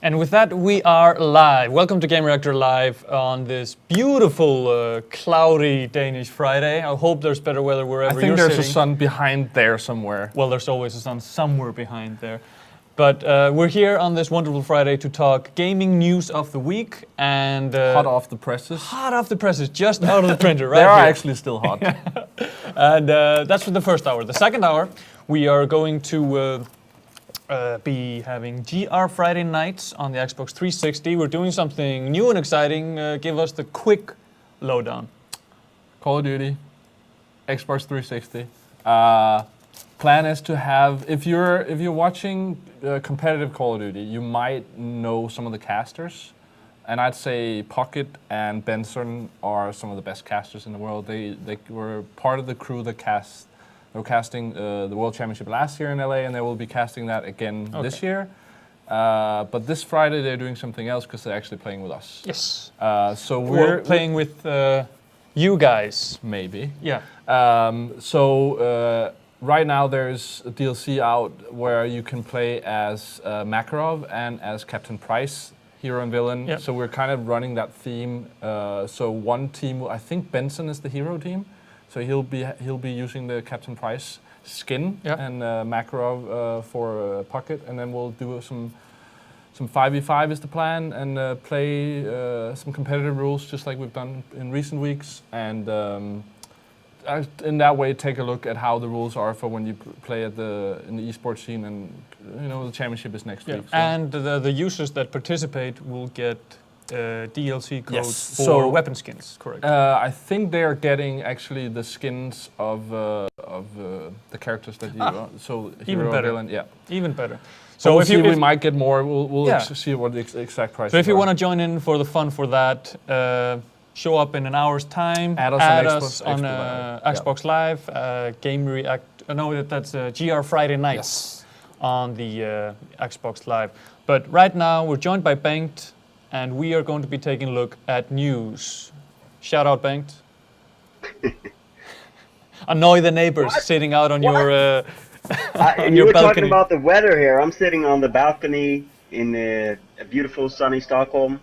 And with that, we are live. Welcome to Gamereactor Live on this beautiful, cloudy Danish Friday. I hope there's better weather wherever you're sitting. I think there's a sun behind there somewhere. Well, there's always a sun somewhere behind there. But we're here on this wonderful Friday to talk gaming news of the week and... hot off the presses. Hot off the presses, just out of the printer, right? They are here. actually still hot. And that's for the first hour. The second hour, we are going to... be having GR Friday nights on the Xbox 360. We're doing something new and exciting. Give us the quick lowdown. Call of Duty, Xbox 360. Plan is to have, if you're watching competitive Call of Duty, you might know some of the casters. And I'd say Pocket and Benson are some of the best casters in the world. They were part of the crew that they were casting the World Championship last year in LA, and they will be casting that again this year. But this Friday they're doing something else because they're actually playing with us. Yes. So we're playing with you guys. Maybe. Yeah. Right now there's a DLC out where you can play as Makarov and as Captain Price, hero and villain. Yep. So we're kind of running that theme. So one team, I think Benson is the hero team. So he'll be using the Captain Price skin and Makarov for Pocket, and then we'll do some 5v5 is the plan, and play some competitive rules just like we've done in recent weeks, and in that way take a look at how the rules are for when you play in the esports scene, and the championship is next week. So. And the users that participate will get DLC codes for weapon skins, correct? I think they are getting actually the skins of the characters that you so even hero, better. villain, even better. So we'll see, we might get more. We'll see what the exact price. So if you want to join in for the fun for that, show up in an hour's time. Add us on Xbox Live, Gamereactor. No, that's GR Friday nights on the Xbox Live. But right now we're joined by Bengt. And we are going to be taking a look at news. Shout out, Bengt. Annoy the neighbors sitting out on your on you your were balcony. talking about the weather here. I'm sitting on the balcony in a beautiful sunny Stockholm.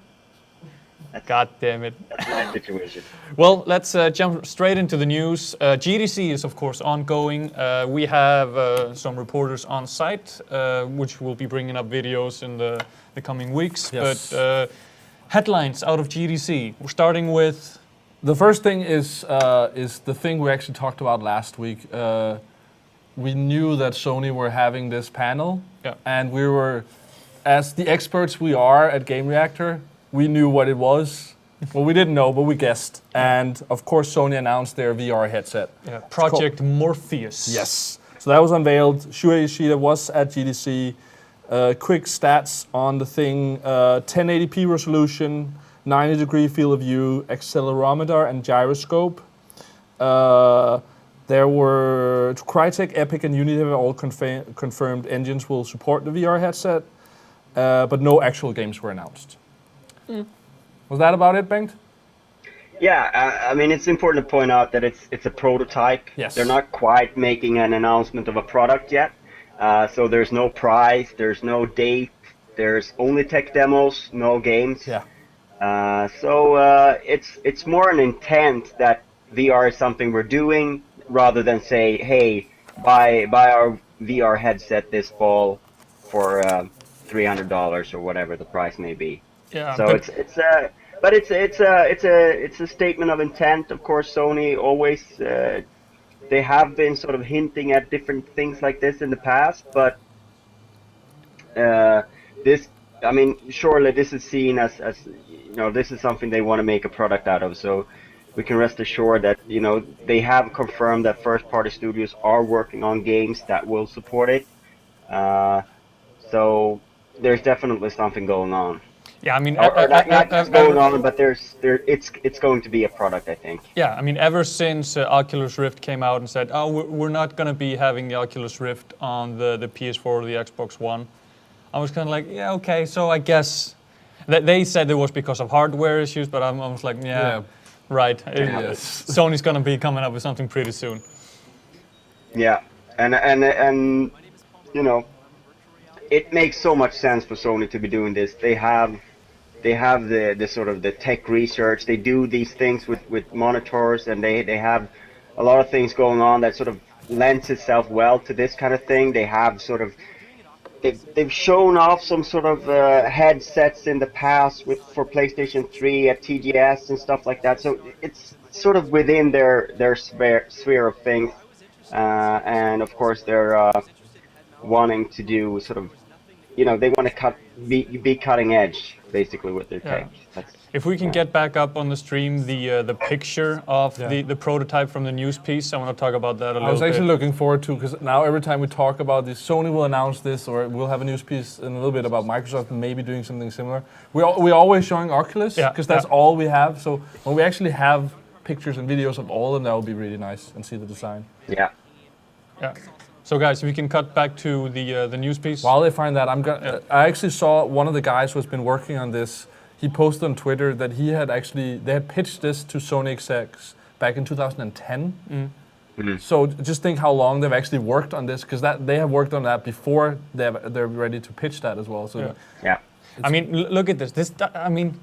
God damn it. That's my situation. Well, let's jump straight into the news. GDC is, of course, ongoing. We have some reporters on site, which will be bringing up videos in the coming weeks. Yes. But headlines out of GDC. We're starting with... The first thing is the thing we actually talked about last week. We knew that Sony were having this panel, and we were, as the experts we are at Gamereactor, we knew what it was. Well, we didn't know, but we guessed. And of course, Sony announced their VR headset. Yeah, Project Morpheus. Yes. So that was unveiled. Shuei Yoshida was at GDC. Quick stats on the thing: 1080p resolution, 90-degree field of view, accelerometer, and gyroscope. There were Crytek, Epic, and Unity have all confirmed engines will support the VR headset, but no actual games were announced. Was that about it, Bengt? Yeah, I mean, it's important to point out that it's a prototype. Yes. They're not quite making an announcement of a product yet. So there's no price, there's no date, there's only tech demos, no games. Yeah. It's more an intent that VR is something we're doing, rather than say, hey, buy our VR headset this fall for $300 or whatever the price may be. Yeah. So it's a statement of intent. Of course, Sony always they have been sort of hinting at different things like this in the past, but surely this is seen as this is something they want to make a product out of. So we can rest assured that they have confirmed that first-party studios are working on games that will support it. So there's definitely something going on. Yeah, I mean, not just going on, but it's going to be a product, I think. Yeah, I mean, ever since Oculus Rift came out and said, oh, we're not going to be having the Oculus Rift on the PS4 or the Xbox One, I was kind of like, yeah, okay, so I guess they said it was because of hardware issues, but I was like, right. Yes. Sony's going to be coming up with something pretty soon. Yeah, and it makes so much sense for Sony to be doing this. They have the sort of the tech research. They do these things with monitors, and they have a lot of things going on that sort of lends itself well to this kind of thing. They have sort of they've shown off some sort of headsets in the past for PlayStation 3 at TGS and stuff like that. So it's sort of within their sphere of things, and of course they're wanting to do sort of, they want to be cutting edge basically with their tech. If we can get back up on the stream the picture of the prototype from the news piece, I want to talk about that a little bit. I was actually looking forward to, because now every time we talk about this, Sony will announce this, or we'll have a news piece in a little bit about Microsoft maybe doing something similar. We're always showing Oculus, because that's all we have. So when we actually have pictures and videos of all of them, that will be really nice, and see the design. Yeah. So guys, we can cut back to the news piece. While they find that, I actually saw one of the guys who's been working on this. He posted on Twitter that they had pitched this to Sony execs back in 2010. Mm-hmm. So just think how long they've actually worked on this, because they have worked on that before they're ready to pitch that as well. So I mean, look at this. I mean,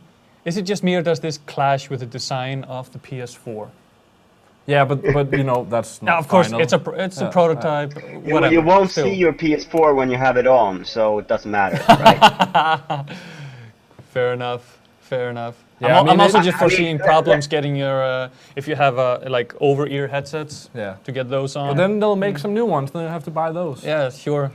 is it just me, or does this clash with the design of the PS4? Yeah, but that's not of course, final. it's a prototype. Whatever. You won't see your PS4 when you have it on, so it doesn't matter, right? Fair enough. Yeah, I'm also just foreseeing problems getting your if you have like over-ear headsets to get those on. But then they'll make some new ones. Then you have to buy those. Yeah, sure.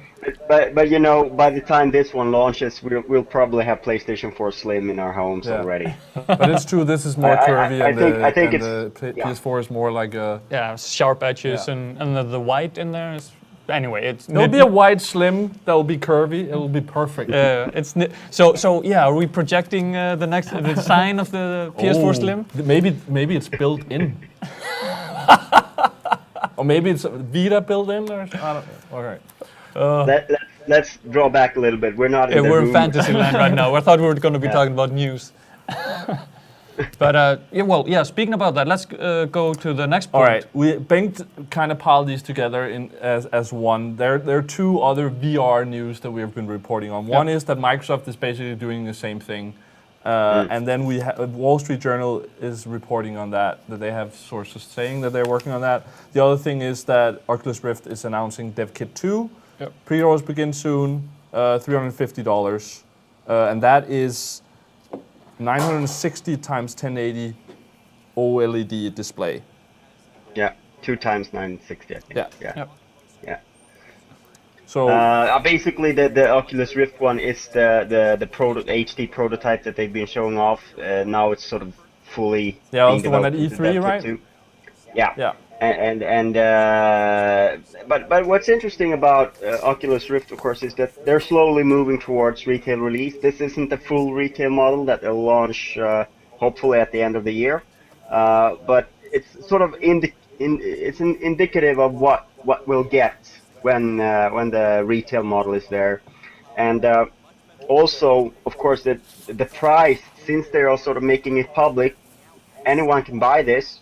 But by the time this one launches, we'll probably have PlayStation 4 Slim in our homes already. But it's true. This is more curvy, I think the PS4 is more like a sharp edges and the white in there is. Anyway, there'll be a wide slim that will be curvy. It will be perfect. So are we projecting the design of the PS4 Slim? Maybe it's built in. Or maybe it's Vita built in, or I don't know. All right. Let's draw back a little bit. We're not in the we're room. in fantasy land right now. I thought we were going to be talking about news. But speaking about that, let's go to the next point. All right, Bengt kind of piled these together as one. There are two other VR news that we have been reporting on. One is that Microsoft is basically doing the same thing, and then Wall Street Journal is reporting on that they have sources saying that they're working on that. The other thing is that Oculus Rift is announcing Dev Kit 2. Yep. Pre-orders begin soon, $350, and that is 960 times 1080 OLED display. Yeah, 2 times 960, I think. Yeah. So basically, the Oculus Rift one is the HD prototype that they've been showing off. Now it's sort of fully. Yeah, that's the one at E3, right? Yeah. But what's interesting about Oculus Rift, of course, is that they're slowly moving towards retail release. This isn't the full retail model that they'll launch hopefully at the end of the year, but it's sort of indicative of what we'll get when the retail model is there, and also, of course, the price, since they're all sort of making it public, anyone can buy this.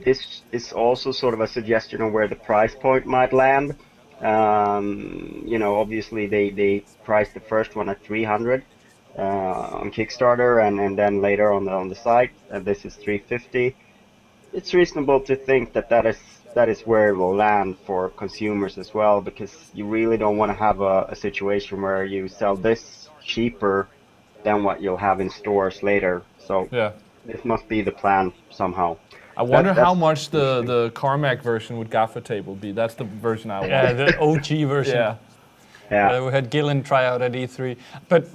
This is also sort of a suggestion of where the price point might land. Obviously they priced the first one at 300 on Kickstarter, and then later on the site. This is 350. It's reasonable to think that is where it will land for consumers as well, because you really don't want to have a situation where you sell this cheaper than what you'll have in stores later. So this must be the plan somehow. I wonder how much the Carmack version with gaffer tape will be. That's the version I want. Yeah, the OG version. We had Gillen try out at E3. But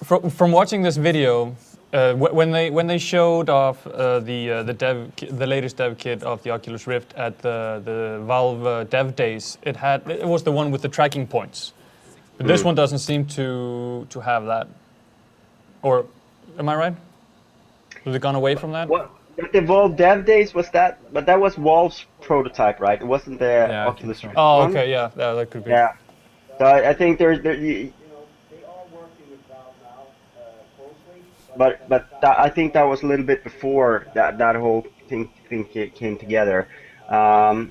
from watching this video, when they showed off the latest dev kit of the Oculus Rift at the Valve Dev Days, it was the one with the tracking points. But this one doesn't seem to have that. Or am I right? Was it gone away from that? What? The Valve Dev Days was that, but that was Valve's prototype, right? It wasn't the Oculus Rift one. Okay, yeah, that could be. Yeah, so I think they are working with Valve now closely. But I think that was a little bit before that whole thing came together. I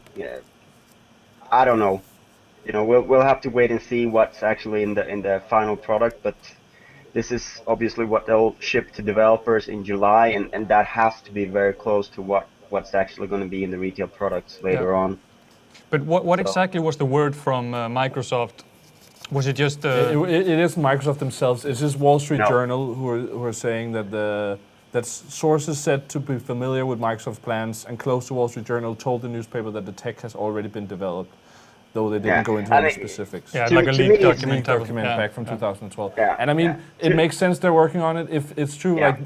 don't know. we'll have to wait and see what's actually in the final product. But this is obviously what they'll ship to developers in July, and that has to be very close to what's actually going to be in the retail products later on. But what exactly was the word from Microsoft? Was it just? It is Microsoft themselves. It's just Wall Street Journal who are saying that sources said to be familiar with Microsoft's plans and close to Wall Street Journal told the newspaper that the tech has already been developed, though they didn't go into any specifics. Yeah, like a leaked document back from 2012. Yeah. And I mean, it makes sense they're working on it. If it's true, like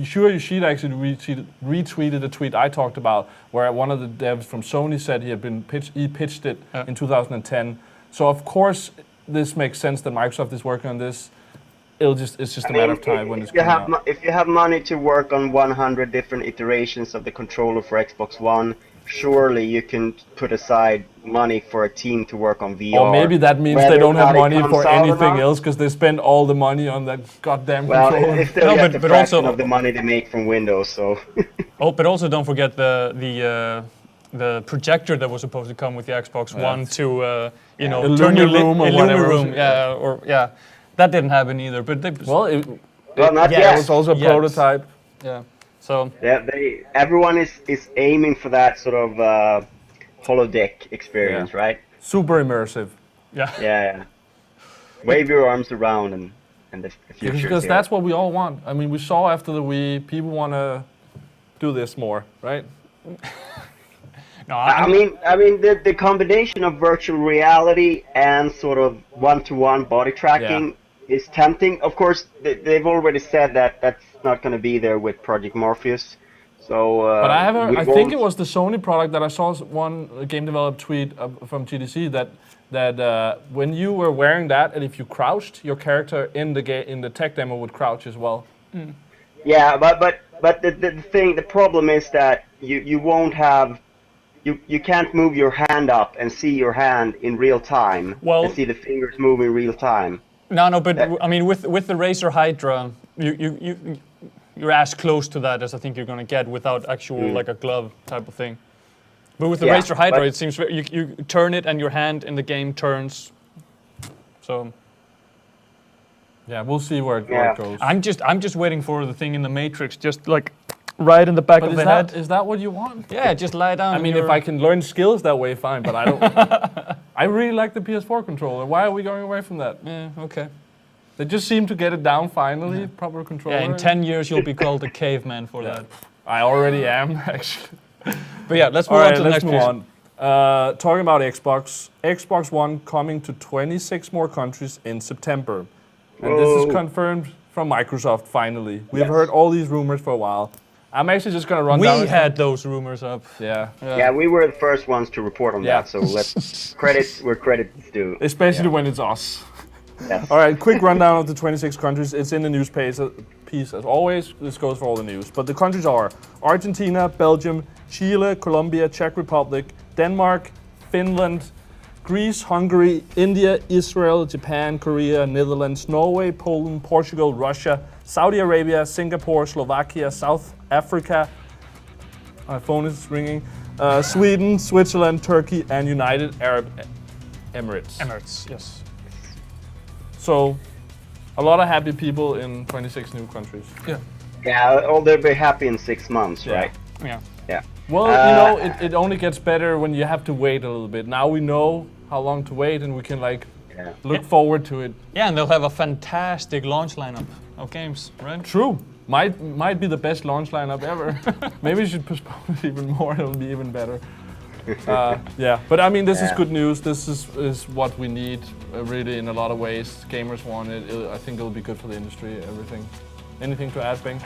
Shure Yoshida actually retweeted a tweet I talked about, where one of the devs from Sony said he pitched it in 2010. So of course, this makes sense that Microsoft is working on this. It's just a matter of time when it's coming out. If you have money to work on 100 different iterations of the controller for Xbox One, surely you can put aside money for a team to work on VR. Or maybe that means they don't have money for anything else because they spend all the money on that goddamn controller. Well, it's still the fraction of the money they make from Windows, so... but also don't forget the projector that was supposed to come with the Xbox One to, turn your room. That didn't happen either. But not yet. It was also a prototype. Yeah. So everyone is aiming for that sort of holodeck experience, right? Super immersive. Yeah. Wave your arms around and the future. Because that's what we all want. I mean, we saw after the Wii, people want to do this more, right? No, I mean the combination of virtual reality and sort of one-to-one body tracking is tempting. Of course, they've already said that that's not going to be there with Project Morpheus. So, but I think it was the Sony product that I saw one game developer tweet from GDC that when you were wearing that and if you crouched, your character in the tech demo would crouch as well. Mm. Yeah, but the problem is that you won't have. You can't move your hand up and see your hand in real time and see the fingers move in real time. No, but I mean, with the Razer Hydra, you're as close to that as I think you're going to get without actual like a glove type of thing. But with the Razer Hydra, it seems you turn it and your hand in the game turns. So. Yeah, we'll see where it goes. I'm just waiting for the thing in the Matrix, just like right in the back of the head. Is that what you want? Yeah, just lie down. I mean, if I can learn skills that way, fine. But I don't. I really like the PS4 controller. Why are we going away from that? Yeah, okay. They just seem to get it down finally. Proper controller. Yeah, in 10 years you'll be called a caveman for that. I already am actually. But yeah, let's move on to the next piece. Talking about Xbox One coming to 26 more countries in September. And this is confirmed from Microsoft finally. We've heard all these rumors for a while. I'm actually just going to run down. We had those rumors up. Yeah, we were the first ones to report on that, so let's credit where credit is due. Especially when it's us. Yes. All right, quick rundown of the 26 countries. It's in the news piece as always. This goes for all the news. But the countries are Argentina, Belgium, Chile, Colombia, Czech Republic, Denmark, Finland, Greece, Hungary, India, Israel, Japan, Korea, Netherlands, Norway, Poland, Portugal, Russia, Saudi Arabia, Singapore, Slovakia, South Africa, my phone is ringing, Sweden, Switzerland, Turkey, and United Arab Emirates. Emirates, yes. So, a lot of happy people in 26 new countries. Yeah, they'll be happy in 6 months, right? Yeah. Well, it only gets better when you have to wait a little bit. Now we know how long to wait, and we can look forward to it. Yeah, and they'll have a fantastic launch lineup of games, right? True. Might be the best launch lineup ever. Maybe we should postpone it even more. It'll be even better. But I mean, this is good news. This is what we need, really, in a lot of ways. Gamers want it. I think it'll be good for the industry. Everything. Anything to add, Bengt?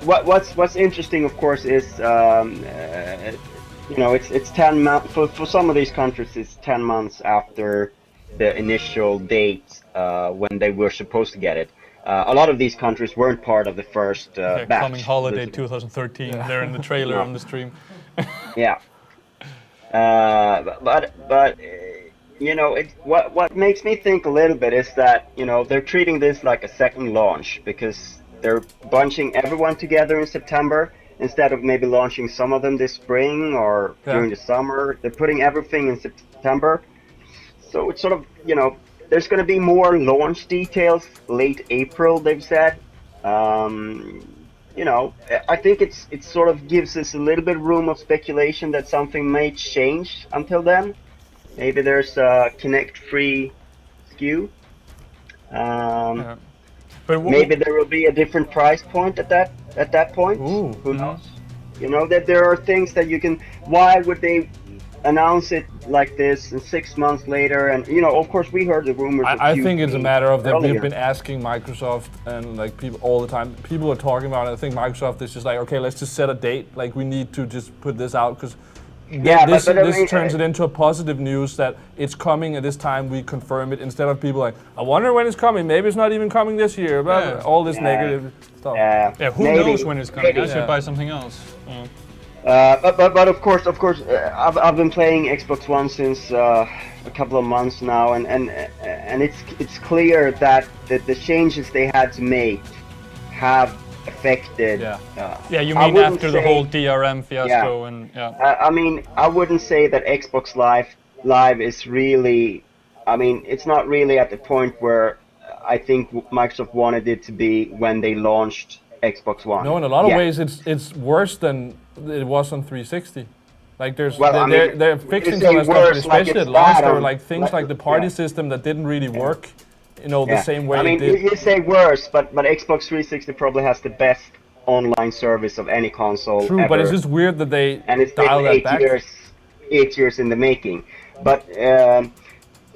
What's interesting, of course, is it's 10 months for some of these countries. It's 10 months after the initial date when they were supposed to get it. A lot of these countries weren't part of the first batch. Coming holiday 2013. They're in the trailer on the stream. Yeah. But what makes me think a little bit is that they're treating this like a second launch because they're bunching everyone together in September instead of maybe launching some of them this spring or during the summer. They're putting everything in September. So it's sort of, there's going to be more launch details late April, they've said. I think it sort of gives us a little bit room of speculation that something may change until then. Maybe there's a Kinect-free SKU. But maybe there will be a different price point at that point. Ooh. Who knows? That there are things that you can. Why would they announce it like this and 6 months later? And of course, we heard the rumors. I think it's a matter of that earlier. we've been asking Microsoft and like people all the time. People are talking about it. I think Microsoft is just like, okay, let's just set a date. Like we need to just put this out because this turns it into a positive news that it's coming at this time. We confirm it instead of people like, I wonder when it's coming. Maybe it's not even coming this year. But all this negative stuff. Who knows when it's coming? I should buy something else. But of course, I've been playing Xbox One since a couple of months now, and it's clear that the changes they had to make have affected. You mean after the whole DRM fiasco I mean, I wouldn't say that Xbox Live is really. I mean, it's not really at the point where I think Microsoft wanted it to be when they launched Xbox One. No, in a lot of ways, it's worse than it was on 360. Like they're fixing some of the stuff, but especially at launch, there were like things like the party system that didn't really work, the same way. I mean, it did. You say worse, but Xbox 360 probably has the best online service of any console. True, ever. but it's just weird that they it's dial been that back. 8 years in the making. But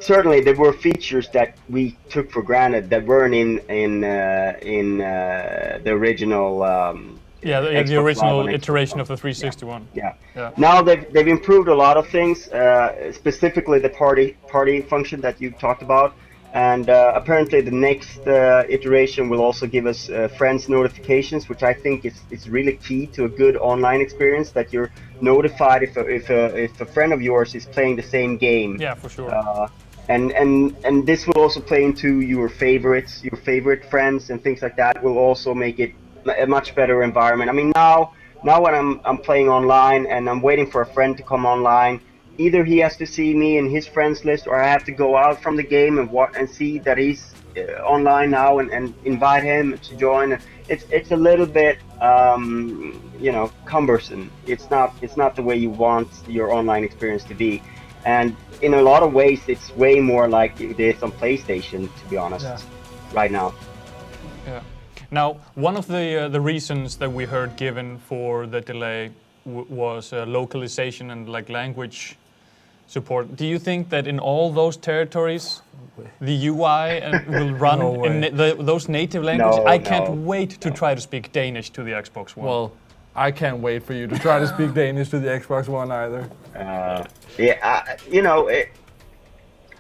certainly there were features that we took for granted that weren't in the original. The original iteration of the 360 one. Yeah. Now they've improved a lot of things, specifically the party function that you talked about, and apparently the next iteration will also give us friends notifications, which I think is really key to a good online experience. That you're notified if a friend of yours is playing the same game. Yeah, for sure. And this will also play into your favorites, your favorite friends and things like that. Will also make it a much better environment. I mean, now when I'm playing online and I'm waiting for a friend to come online, either he has to see me in his friends list, or I have to go out from the game and see that he's online now and invite him to join. It's a little bit cumbersome. It's not the way you want your online experience to be, and in a lot of ways it's way more like it is on PlayStation, to be honest, right now. Yeah. Now, one of the reasons that we heard given for the delay was localization and like language support. Do you think that in all those territories, the UI will run in those native languages? I can't wait to try to speak Danish to the Xbox One. Well, I can't wait for you to try to speak Danish to the Xbox One either.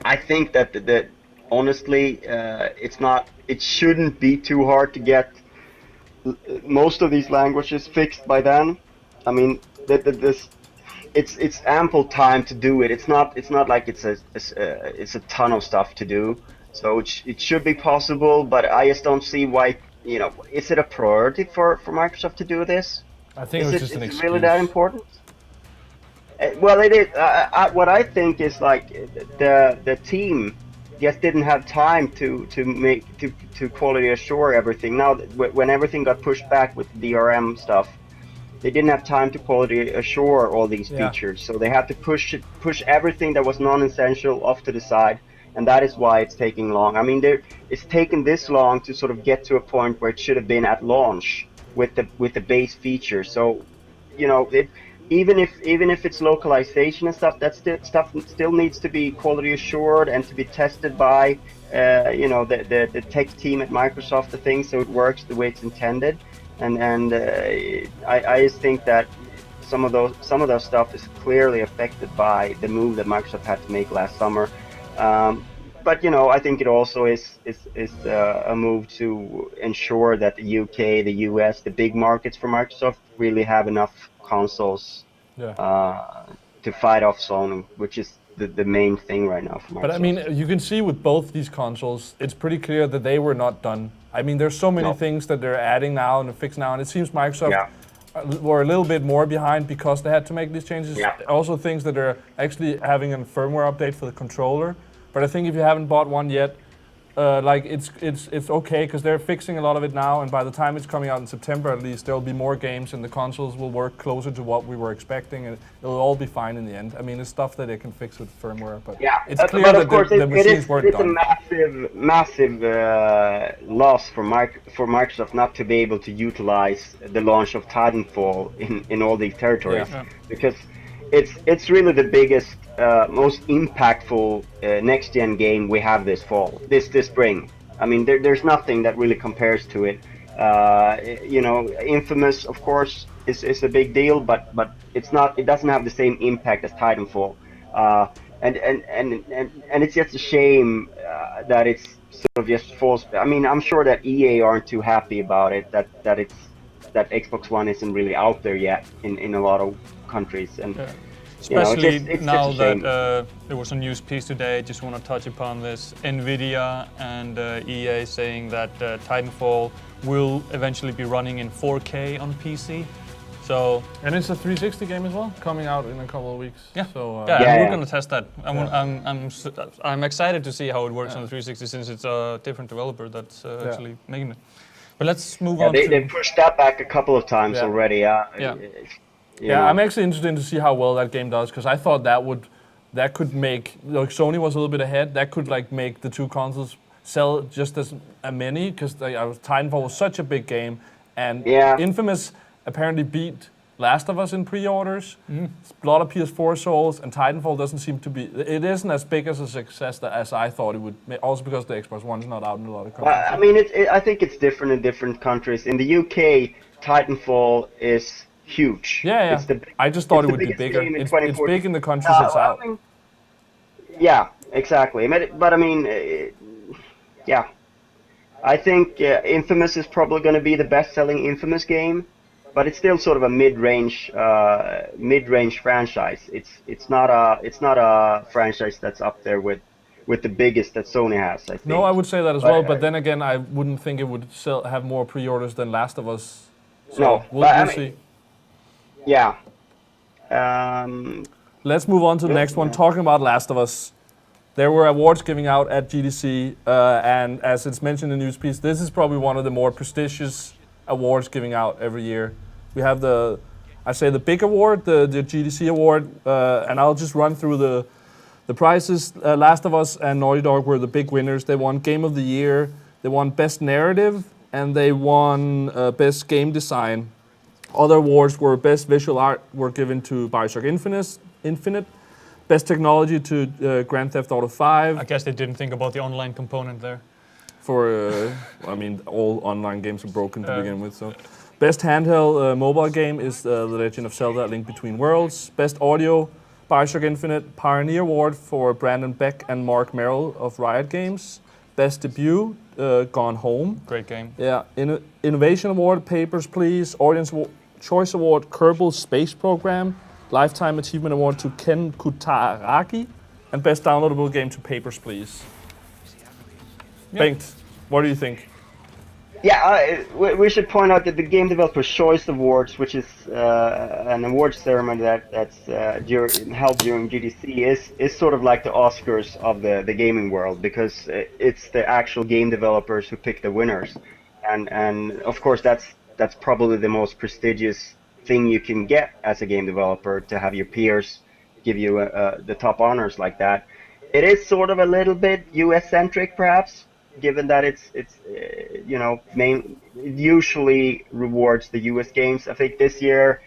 I think that honestly, it shouldn't be too hard to get most of these languages fixed by then. I mean, it's ample time to do it. It's not like it's a ton of stuff to do. So it should be possible, but I just don't see why. Is it a priority for Microsoft to do this? I think it's just an excuse. Is it really that important? Well, it is. What I think is like the team just didn't have time to quality assure everything. Now, when everything got pushed back with the DRM stuff, they didn't have time to quality assure all these features. So they had to push everything that was non-essential off to the side, and that is why it's taking long. I mean, it's taken this long to sort of get to a point where it should have been at launch with the base features. So, even if it's localization and stuff, that still needs to be quality assured and to be tested by the tech team at Microsoft, the thing, so it works the way it's intended. And I just think that some of those stuff is clearly affected by the move that Microsoft had to make last summer. But I think it also is a move to ensure that the UK, the US, the big markets for Microsoft really have enough consoles to fight off Sony, which is the main thing right now for Microsoft. But I mean, you can see with both these consoles, it's pretty clear that they were not done. I mean, there's so many things that they're adding now and fix now, and it seems Microsoft were a little bit more behind because they had to make these changes. Also things that are actually having a firmware update for the controller, But I think if you haven't bought one yet, like it's okay because they're fixing a lot of it now, and by the time it's coming out in September, at least there will be more games, and the consoles will work closer to what we were expecting, and it'll all be fine in the end. I mean, it's stuff that they can fix with firmware, but it's clear but that of course the machines weren't done. It's a massive loss for Microsoft not to be able to utilize the launch of Titanfall in all these territories, because it's really the biggest, most impactful next-gen game we have this fall, this spring. I mean, there's nothing that really compares to it. You know, Infamous, of course, is a big deal, but it's not. It doesn't have the same impact as Titanfall. And it's just a shame that it's sort of just false. I mean, I'm sure that EA aren't too happy about it. That Xbox One isn't really out there yet in a lot of countries, and especially it's now that there was a news piece today. I just want to touch upon this. Nvidia and EA saying that Titanfall will eventually be running in 4K on PC. So and it's a 360 game as well, coming out in a couple of weeks. Yeah, so we're gonna test that. I'm excited to see how it works on the 360 since it's a different developer that's actually making it. But let's move on. They pushed that back a couple of times already. I'm actually interested to see how well that game does, because I thought that could make, like, Sony was a little bit ahead. That could like make the two consoles sell just as many, because Titanfall was such a big game, and Infamous apparently beat Last of Us in pre-orders. A lot of PS4 souls, and Titanfall doesn't seem to be. It isn't as big as a success as I thought it would. Also because the Xbox One is not out in a lot of countries. I mean, I think it's different in different countries. In the UK, Titanfall is huge. Yeah. I just thought it would be bigger. It's big in the countries it's out. I mean, yeah, exactly. But I mean, I think Infamous is probably going to be the best-selling Infamous game, but it's still sort of a mid-range franchise. It's not a franchise that's up there with the biggest that Sony has, I think. No, I would say that as well. But then again, I wouldn't think it would have more pre-orders than Last of Us. So we'll see. Yeah. Let's move on to the next one. Talking about Last of Us, there were awards giving out at GDC, and as it's mentioned in the news piece, this is probably one of the more prestigious awards giving out every year. We have the big award, the GDC award, and I'll just run through the prizes. Last of Us and Naughty Dog were the big winners. They won Game of the Year, they won Best Narrative, and they won Best Game Design. Other awards were Best Visual Art were given to Bioshock Infinite, Best Technology to Grand Theft Auto 5. I guess they didn't think about the online component there. I mean, all online games are broken to begin with. So, Best Handheld Mobile Game is The Legend of Zelda: A Link Between Worlds. Best Audio, Bioshock Infinite. Pioneer Award for Brandon Beck and Mark Merrill of Riot Games. Best Debut, Gone Home. Great game. Yeah. Innovation Award, Papers, Please. Audience Choice Award, Kerbal Space Program. Lifetime Achievement Award to Ken Kutaragi. And Best Downloadable Game to Papers, Please. Bengt, what do you think? Yeah, we should point out that the Game Developers Choice Awards, which is an awards ceremony that's held during GDC, is sort of like the Oscars of the gaming world, because it's the actual game developers who pick the winners, and of course that's probably the most prestigious thing you can get as a game developer, to have your peers give you the top honors like that. It is sort of a little bit US centric, perhaps, given that it usually rewards the US games. I think this year,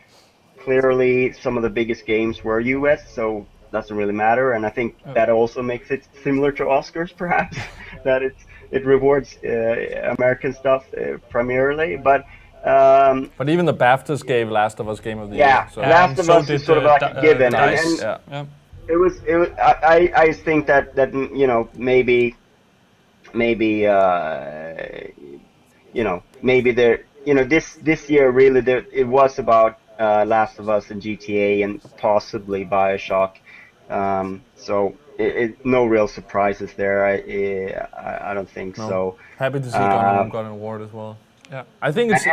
clearly some of the biggest games were US, so it doesn't really matter. And I think that also makes it similar to Oscars, perhaps, that it rewards American stuff primarily. But even the BAFTAs gave Last of Us Game of the Year. So. Last of Us is sort of like a given. It was. I think that maybe this year really it was about Last of Us and GTA and possibly Bioshock, so no real surprises there. I don't think so. Happy to see Gone got an award as well. Yeah, I think it's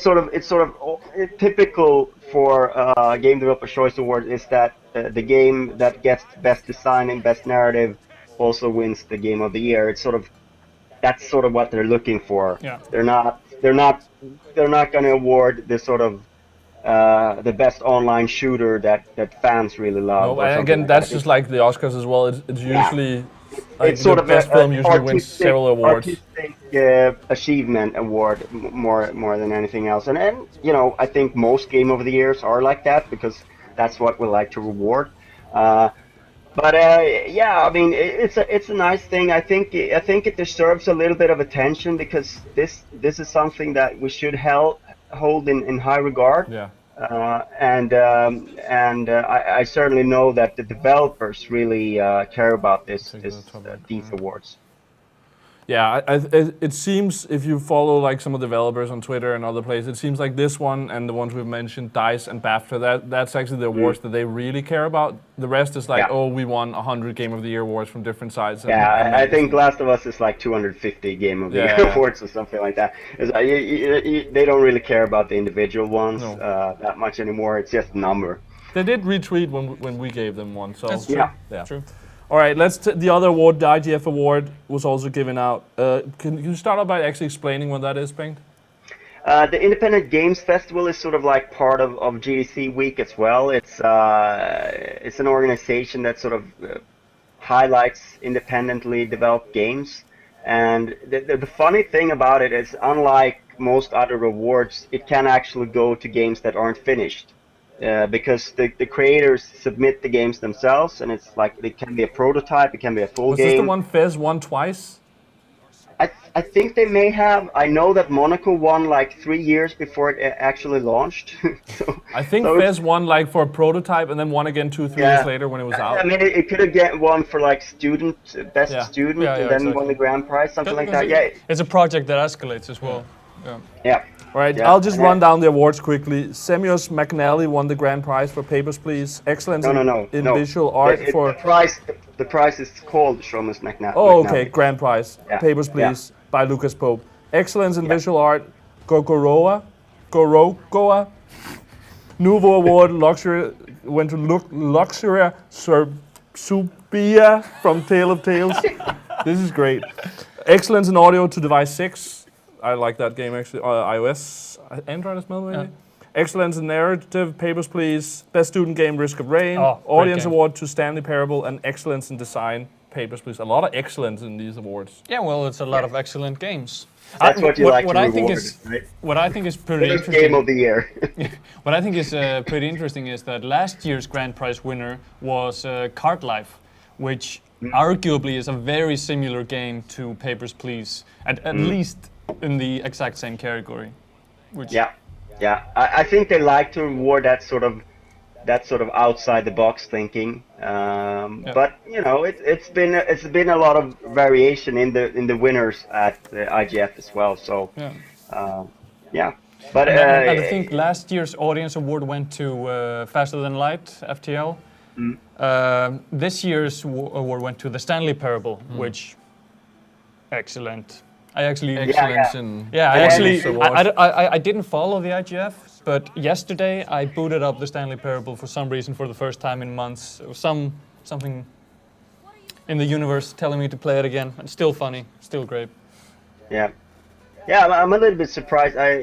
sort of typical for Game Developer Choice Award is that the game that gets Best Design and Best Narrative also wins the Game of the Year. It's sort of that's sort of what they're looking for. Yeah. They're not going to award the sort of the best online shooter that fans really love. No, or and something again, like that's that. just like the Oscars as well. It's usually like It's sort the of best film usually wins artistic, several awards. artistic achievement award more than anything else. And I think most Game of the Years are like that because that's what we like to reward. Yeah, I mean, it's a nice thing. I think it deserves a little bit of attention because this is something that we should hold in high regard. Yeah. I certainly know that the developers really care about these awards. Yeah, it seems if you follow like some of the developers on Twitter and other places, it seems like this one and the ones we've mentioned, DICE and BAFTA, that's actually the awards that they really care about. The rest is like, oh, we won 100 Game of the Year awards from different sides. I think Last of Us is like 250 Game of the Year awards or something like that. They don't really care about the individual ones that much anymore. It's just a number. They did retweet when we gave them one. So that's true. Yeah. True. All right, the other award, the IGF award, was also given out. Can you start out by actually explaining what that is, Bengt? The Independent Games Festival is sort of like part of GDC Week as well. It's an organization that sort of highlights independently developed games. And the funny thing about it is, unlike most other awards, it can actually go to games that aren't finished. Because the creators submit the games themselves, and it's like it can be a prototype, it can be a full game. Was this the one Fez won twice? I think they may have. I know that Monaco won like 3 years before it actually launched. I think Fez won like for a prototype and then won again 2-3 years later when it was out. I mean, it could have won for like best student, and then won the grand prize, something like that. Yeah, it's a project that escalates as well. Yeah. All right, I'll just run down the awards quickly. Semios McNally won the grand prize for Papers, Please. Excellence in visual art for... The prize is called Seamus McNally. Oh, okay, grand prize. Papers, Please, by Lucas Pope. Excellence in visual art, Gorogoa. Nouveau Award, Luxury, went to Luxuria Subia from Tale of Tales. This is great. Excellence in audio to Device 6. I like that game actually. iOS, Android as well maybe. Excellence in narrative, Papers, Please. Best student game, Risk of Rain. Audience award to Stanley Parable, and excellence in design, Papers, Please. A lot of excellence in these awards. Yeah, well, it's a lot of excellent games. That's what you like to reward, right? What I think is pretty interesting. Game of the Year. What I think is pretty interesting is that last year's grand prize winner was Card Life, which arguably is a very similar game to Papers, Please, at least in the exact same category. I think they like to reward that sort of outside the box thinking. But it's been a lot of variation in the winners at the IGF as well. So But I think last year's audience award went to Faster Than Light, FTL. This year's award went to the Stanley Parable, which excellent. I actually I didn't follow the IGF, but yesterday I booted up the Stanley Parable for some reason for the first time in months. It was something in the universe telling me to play it again. It's still funny, still great. Yeah, I'm a little bit surprised. I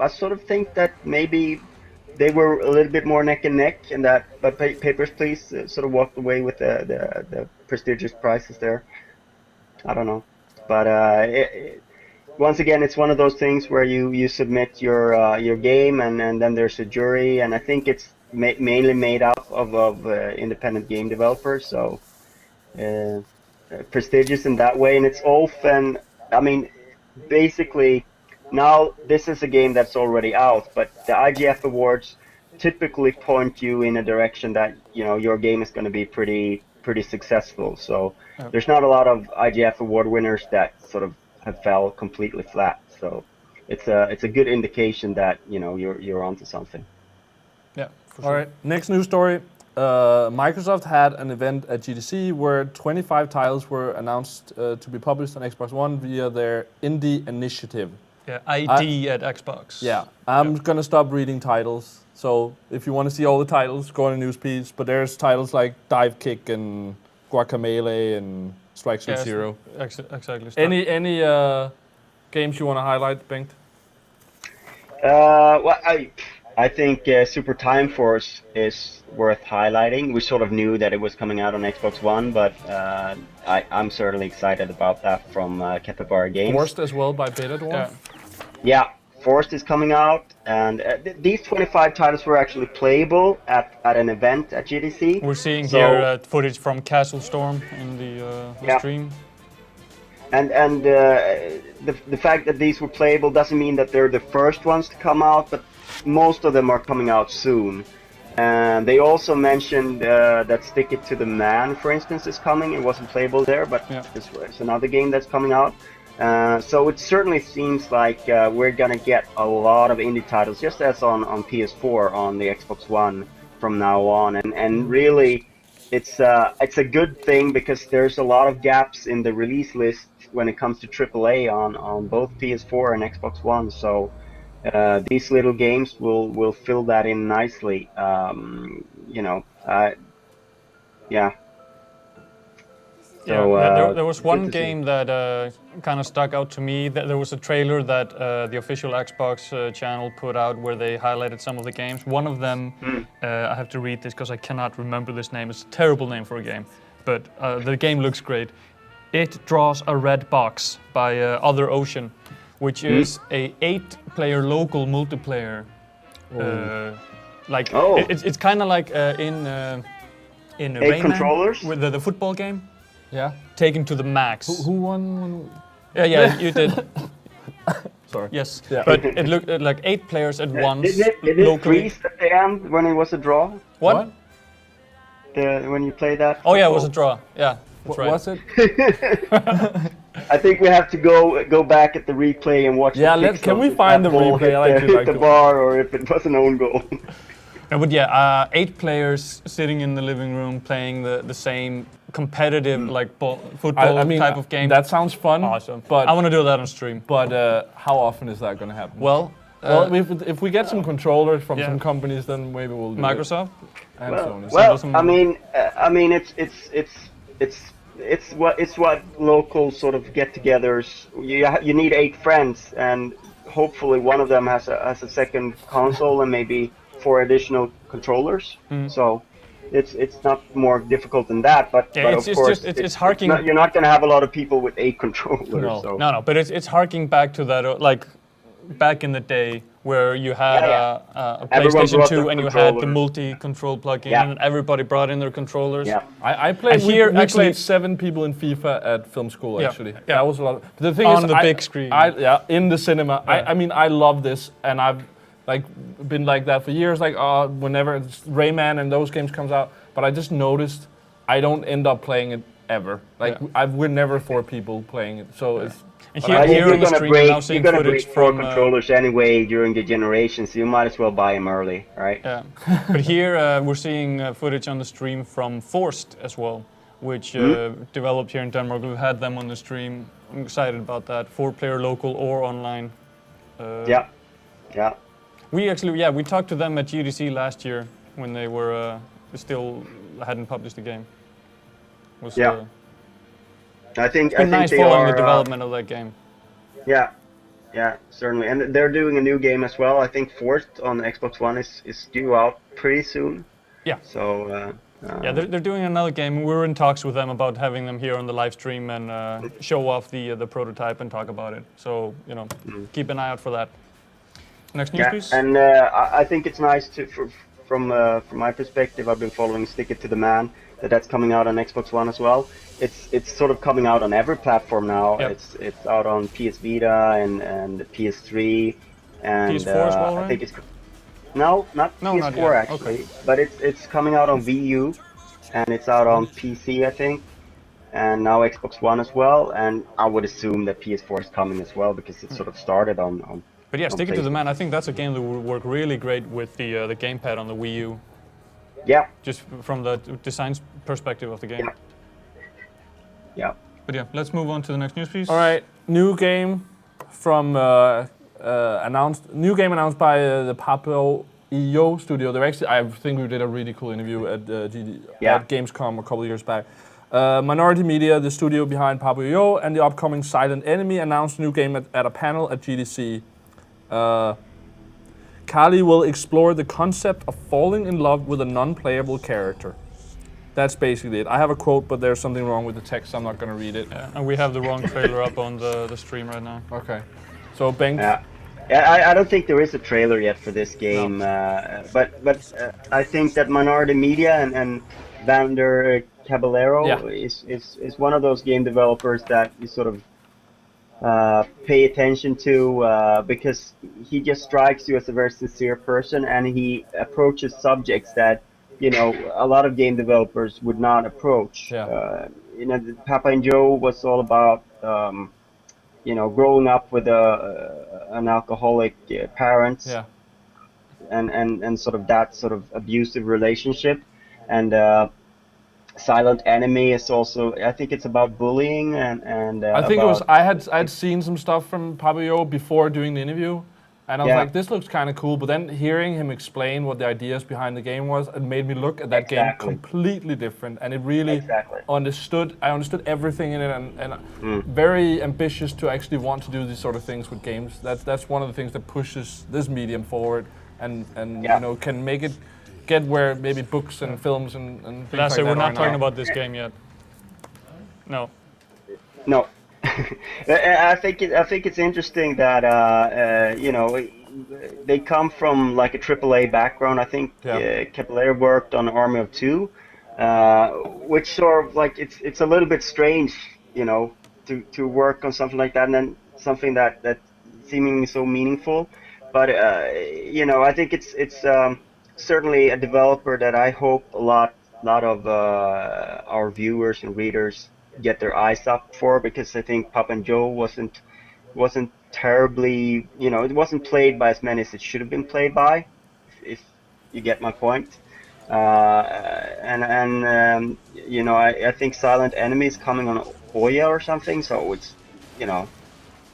sort of think that maybe they were a little bit more neck and neck, and that but Papers, Please sort of walked away with the prestigious prizes there. I don't know, but once again, it's one of those things where you submit your game, and then there's a jury, and I think it's mainly made up of independent game developers, so prestigious in that way, and it's often, I mean, basically, now this is a game that's already out, but the IGF awards typically point you in a direction that your game is going to be pretty successful. So there's not a lot of IGF award winners that sort of have fell completely flat. So it's a good indication that you're onto something. Yeah. For sure. All right. Next news story. Microsoft had an event at GDC where 25 titles were announced to be published on Xbox One via their Indie Initiative. Yeah, ID at Xbox. Yeah, I'm gonna stop reading titles. So if you want to see all the titles, go on a news piece. But there's titles like Dive Kick and Guacamelee and Strike Suit Zero. Exactly. Any games you want to highlight, Bengt? Well, I think Super Time Force is worth highlighting. We sort of knew that it was coming out on Xbox One, but I'm certainly excited about that from Capybara Games. Forced as well by Beta Dwarf. Yeah, Forced is coming out, and these 25 titles were actually playable at an event at GDC. We're seeing here footage from Castle Storm in the stream. And the fact that these were playable doesn't mean that they're the first ones to come out, but most of them are coming out soon. And they also mentioned that Stick It to the Man, for instance, is coming. It wasn't playable there, but it's another game that's coming out. So it certainly seems like we're gonna get a lot of indie titles, just as on PS4, on the Xbox One from now on. And really, it's a good thing because there's a lot of gaps in the release list when it comes to AAA on both PS4 and Xbox One. So these little games will fill that in nicely. Yeah. So, there was one game that kind of stuck out to me. There was a trailer that the official Xbox channel put out where they highlighted some of the games. One of them, I have to read this because I cannot remember this name. It's a terrible name for a game, but the game looks great. It Draws a Red Box by Other Ocean, which is a 8-player local multiplayer. It's kind of like in 8 Rayman controllers with the football game. Yeah. Taken to the max. Who won? Yeah, you did. Sorry. Yes, Yeah. but it looked like 8 players at once. Did it freeze at the end when it was a draw? What? When you play that? Oh yeah, it was a draw. Yeah, that's right. Was it? I think we have to go back at the replay and watch. Yeah, can we find the replay? I hit the bar, or if it was an own goal. No, but yeah, 8 players sitting in the living room playing the same competitive football type of game. That sounds fun. Awesome. But I want to do that on stream. But how often is that going to happen? Well, if we get some controllers from some companies, then maybe we'll do Microsoft it. And Sony. Well, I mean, it's what local sort of get-togethers. You need 8 friends, and hopefully one of them has a second console and maybe 4 additional controllers. So it's not more difficult than that. But of course, it's harking. You're not going to have a lot of people with 8 controllers. No. But it's harking back to that like back in the day where you had a PlayStation 2 and you had the multi-control plug-in and everybody brought in their controllers. Yeah. I played. We played 7 people in FIFA at film school. Actually, that was a lot. But the thing on is, the big screen. In the cinema. Yeah. I mean, I love this, and I've been like that for years. Whenever Rayman and those games comes out, but I just noticed I don't end up playing it ever. We're never 4 people playing it, so it's. And here on the stream, now seeing you're gonna footage break 4 from controllers anyway during the generation, so you might as well buy them early, right? Yeah. But here we're seeing footage on the stream from Forced as well, which developed here in Denmark. We've had them on the stream. I'm excited about that. 4-player local or online. Yeah. We talked to them at GDC last year when they were still hadn't published the game. I think nice following the development of that game. Yeah, certainly, and they're doing a new game as well. I think Forced on Xbox One is due out pretty soon. Yeah. So. They're doing another game. We're in talks with them about having them here on the live stream and show off the prototype and talk about it. So keep an eye out for that. Next news, please. And I think it's nice from my perspective. I've been following Stick It to the Man. That's coming out on Xbox One as well. It's sort of coming out on every platform now. Yep. It's out on PS Vita and PS3 and PS4 as well, right? I think it's not PS4 actually, but it's coming out on Wii U and it's out on PC I think, and now Xbox One as well. And I would assume that PS4 is coming as well because it sort of started on. But yeah, Stick It to the Man. I think that's a game that would work really great with the gamepad on the Wii U. Yeah. Just from the design perspective of the game. Yeah. But yeah, let's move on to the next news, please. All right, new game from new game announced by the Papo Yo studio. They're actually, I think we did a really cool interview at at Gamescom a couple of years back. Minority Media, the studio behind Papo Yo, and the upcoming Silent Enemy announced a new game at a panel at GDC. Cali will explore the concept of falling in love with a non-playable character. That's basically it. I have a quote, but there's something wrong with the text. I'm not going to read it. Yeah, and we have the wrong trailer up on the stream right now. Okay. So, Bengt? I don't think there is a trailer yet for this game, No. but I think that Minority Media and Vander Caballero is one of those game developers that you sort of pay attention to because he just strikes you as a very sincere person, and he approaches subjects that a lot of game developers would not approach. Papa and Joe was all about growing up with an alcoholic parent, and sort of that sort of abusive relationship, and Silent Enemy is also, I think it's about bullying and I think it was, I had seen some stuff from Papo Yo before doing the interview, and I was like, this looks kind of cool, but then hearing him explain what the ideas behind the game was, it made me look at that game completely different, and it really I understood everything in it, and very ambitious to actually want to do these sort of things with games. That's one of the things that pushes this medium forward, and can make it get where maybe books and films and things like that. We're not talking about this game yet. No. I think it's interesting that they come from like a AAA background. I think Caballero worked on Army of Two, which sort of like it's a little bit strange, to work on something like that, and then something that seemingly so meaningful. But I think it's certainly a developer that I hope a lot of our viewers and readers get their eyes up for, because I think Papa and Joe wasn't terribly, it wasn't played by as many as it should have been played by, if you get my point. I think Silent Enemy is coming on Oya or something, so it's,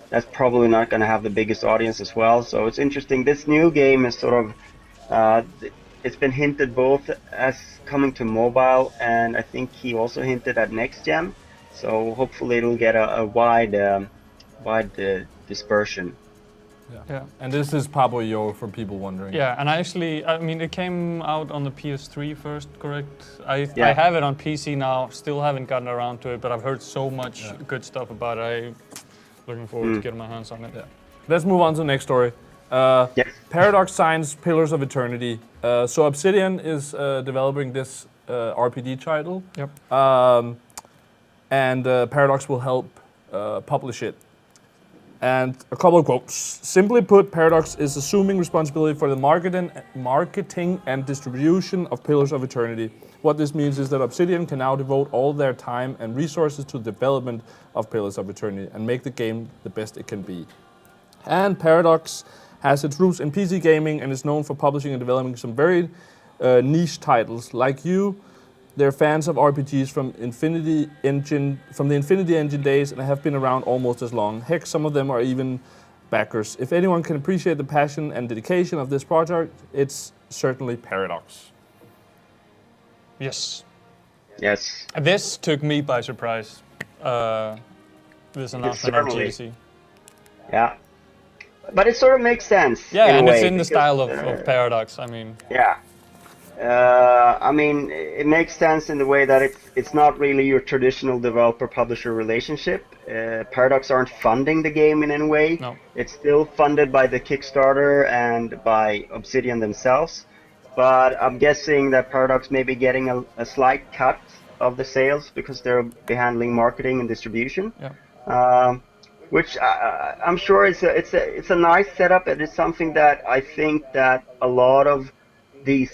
that's probably not going to have the biggest audience as well. So it's interesting. This new game is sort of, it's been hinted both as coming to mobile, and I think he also hinted at next gen. So hopefully it'll get a wide dispersion. Yeah, and this is Papo Yo for people wondering. Yeah, and it came out on the PS3 first, correct? I have it on PC now, still haven't gotten around to it, but I've heard so much good stuff about it. I'm looking forward to getting my hands on it. Yeah. Let's move on to the next story. Paradox signs Pillars of Eternity. So Obsidian is developing this RPG title. Yep. And Paradox will help publish it. And a couple of quotes. Simply put, Paradox is assuming responsibility for the marketing and distribution of Pillars of Eternity. What this means is that Obsidian can now devote all their time and resources to the development of Pillars of Eternity and make the game the best it can be. And Paradox has its roots in PC gaming and is known for publishing and developing some very niche titles. Like you, they're fans of RPGs from the Infinity Engine days and have been around almost as long. Heck, some of them are even backers. If anyone can appreciate the passion and dedication of this project, it's certainly Paradox. Yes. This took me by surprise. This announcement of GDC. Yeah. But it sort of makes sense. Yeah, and it's in the style of Paradox. Yeah. It makes sense in the way that it's not really your traditional developer-publisher relationship. Paradox aren't funding the game in any way. No. It's still funded by the Kickstarter and by Obsidian themselves. But I'm guessing that Paradox may be getting a slight cut of the sales because they'll be handling marketing and distribution. Yeah. Which I'm sure it's a nice setup, and it's something that I think that a lot of these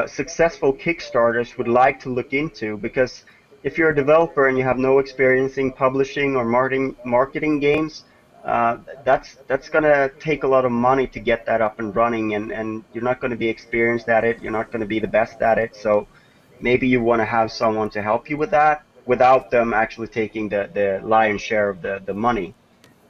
successful Kickstarters would like to look into, because if you're a developer and you have no experience in publishing or marketing games, that's gonna take a lot of money to get that up and running, and you're not going to be experienced at it, you're not going to be the best at it, so maybe you want to have someone to help you with that without them actually taking the lion's share of the money.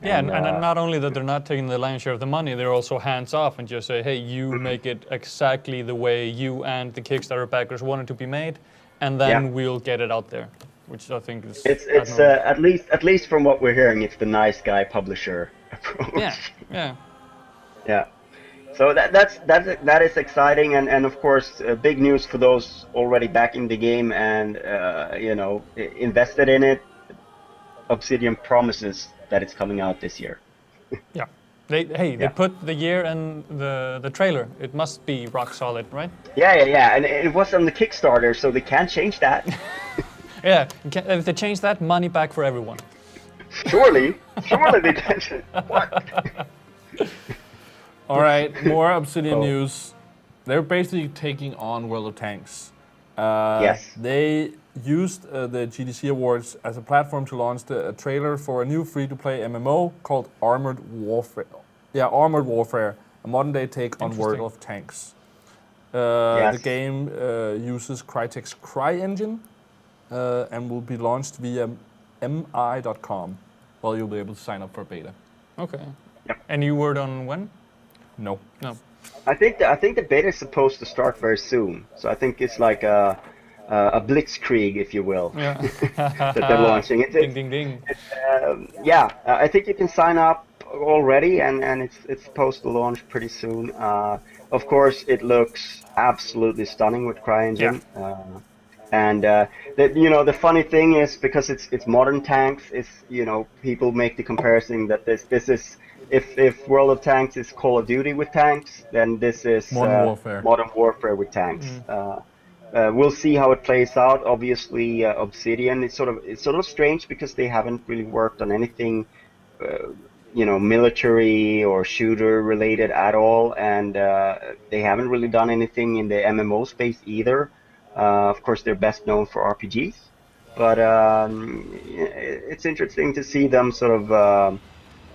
Yeah, and not only that they're not taking the lion's share of the money, they're also hands off and just say, hey, you make it exactly the way you and the Kickstarter backers want it to be made, and then we'll get it out there, which I think is... It's at least from what we're hearing, it's the nice guy publisher approach. Yeah. So that is exciting, and of course big news for those already back in the game and invested in it. Obsidian promises that it's coming out this year. Yeah. They put the year and the trailer. It must be rock solid, right? Yeah. And it was on the Kickstarter, so they can't change that. Yeah. If they change that, money back for everyone. Surely they can. What? All right, more Obsidian news. They're basically taking on World of Tanks. Yes. They used the GDC Awards as a platform to launch a trailer for a new free-to-play MMO called Armored Warfare. Yeah, Armored Warfare, a modern-day take on World of Tanks. The game uses Crytek's CryEngine and will be launched via mi.com. Well, you'll be able to sign up for beta. Okay. Yep. Any word on when? No. I think the beta is supposed to start very soon. So I think it's like a blitzkrieg, if you will, that they're launching. Ding. I think you can sign up already, and it's supposed to launch pretty soon. Of course, it looks absolutely stunning with CryEngine. The funny thing is, because it's modern tanks, people make the comparison that this is. If World of Tanks is Call of Duty with tanks, then this is Modern Warfare with tanks. We'll see how it plays out. Obviously, Obsidian it's sort of strange because they haven't really worked on anything, military or shooter related at all, and they haven't really done anything in the MMO space either. Of course, they're best known for RPGs, but it's interesting to see them sort of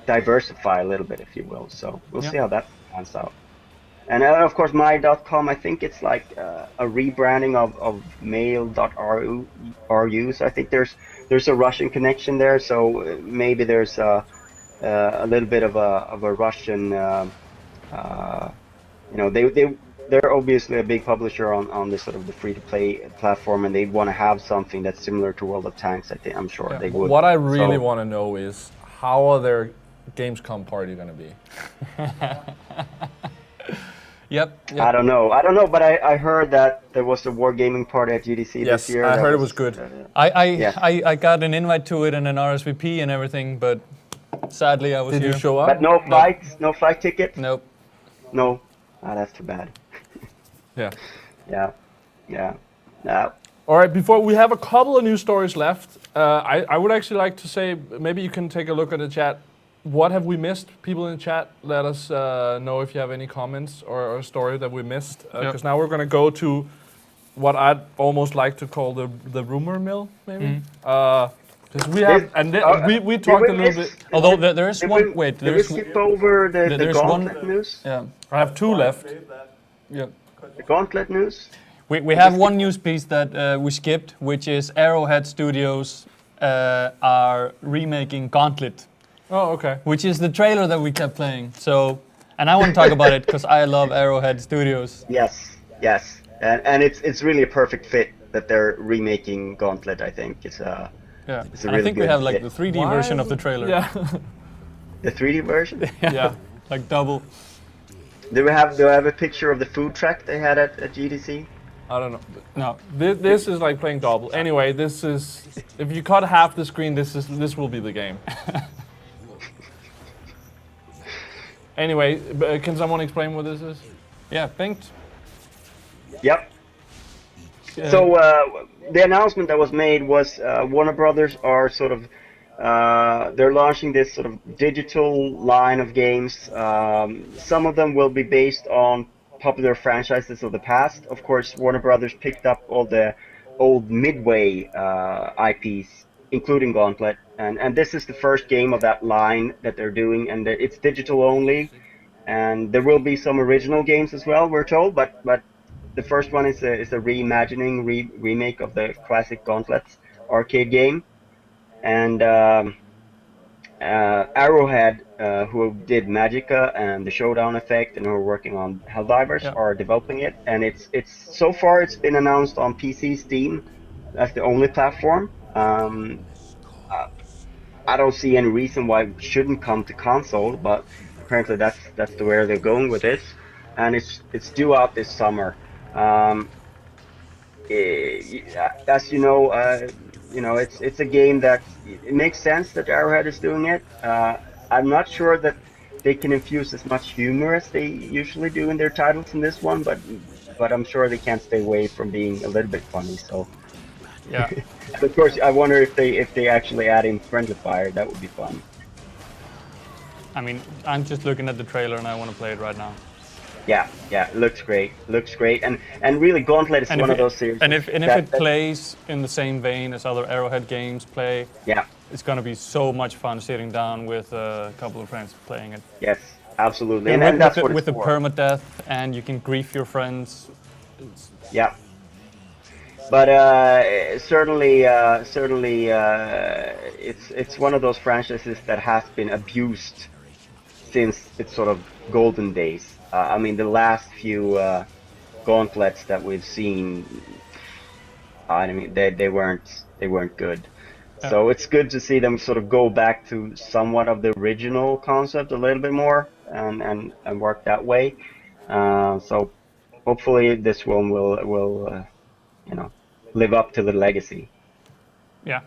diversify a little bit, if you will. So we'll see how that pans out. And of course, my.com, I think it's like a rebranding of mail.ru. So I think there's a Russian connection there. So maybe there's a little bit of a Russian. They're obviously a big publisher on this sort of the free-to-play platform, and they want to have something that's similar to World of Tanks. I'm sure they would. What I really want to know is how are their Gamescom party going to be? Yep. I don't know, but I heard that there was a wargaming party at GDC this year. I heard it was good. I got an invite to it and an RSVP and everything, but sadly I was here. Did you show up? But no flights, no flight ticket? Nope. No. That's too bad. Yeah. All right, before we have a couple of news stories left, I would actually like to say, maybe you can take a look at the chat. What have we missed? People in the chat, let us know if you have any comments or a story that we missed. Because now we're going to go to what I'd almost like to call the rumor mill, maybe. Because we have, we talked a little bit. Although there is one. Wait, did we skip over the Gauntlet news? Yeah, I have two left. Yeah, the Gauntlet news. We have one news piece that we skipped, which is Arrowhead Studios are remaking Gauntlet. Oh, okay. Which is the trailer that we kept playing. So, and I want to talk about it because I love Arrowhead Studios. Yes, and it's really a perfect fit that they're remaking Gauntlet. I think it's a it's a really I think we have like the 3D version of the trailer. Yeah. The 3D version. Yeah, like double. Do I have a picture of the food truck they had at GDC? I don't know. No. This is like playing double. Anyway, this is, if you cut half the screen, this will be the game. Anyway, can someone explain what this is? Yeah, Bengt. Yep. So the announcement that was made was Warner Brothers are sort of they're launching this sort of digital line of games. Some of them will be based on popular franchises of the past. Of course, Warner Brothers picked up all the old Midway IPs, including Gauntlet, and this is the first game of that line that they're doing, and it's digital only. And there will be some original games as well, we're told, but the first one is a reimagining, remake of the classic Gauntlet arcade game, and Arrowhead, who did Magicka and the Showdown Effect, and who are working on Helldivers, Yeah. are developing it. And it's so far it's been announced on PC, Steam. That's the only platform. I don't see any reason why it shouldn't come to console, but apparently that's the way they're going with this, and it's due out this summer. Um, as you know, it's a game that it makes sense that Arrowhead is doing it. I'm not sure that they can infuse as much humor as they usually do in their titles in this one, but I'm sure they can't stay away from being a little bit funny. So. Yeah. Of course, I wonder if they actually add in friendly fire. That would be fun. I mean, I'm just looking at the trailer and I want to play it right now. Yeah, looks great, and really Gauntlet is one of those series. And if it plays in the same vein as other Arrowhead games play, yeah, it's gonna be so much fun sitting down with a couple of friends playing it. yes, absolutely, And and that's with what with the for. permadeath, and you can grief your friends. Yeah, but certainly, it's one of those franchises that has been abused since its sort of golden days. I mean, the last few gauntlets that we've seen, I mean, they weren't good. Yeah. So it's good to see them sort of go back to somewhat of the original concept a little bit more and work that way. So hopefully this one will live up to the legacy. Yeah,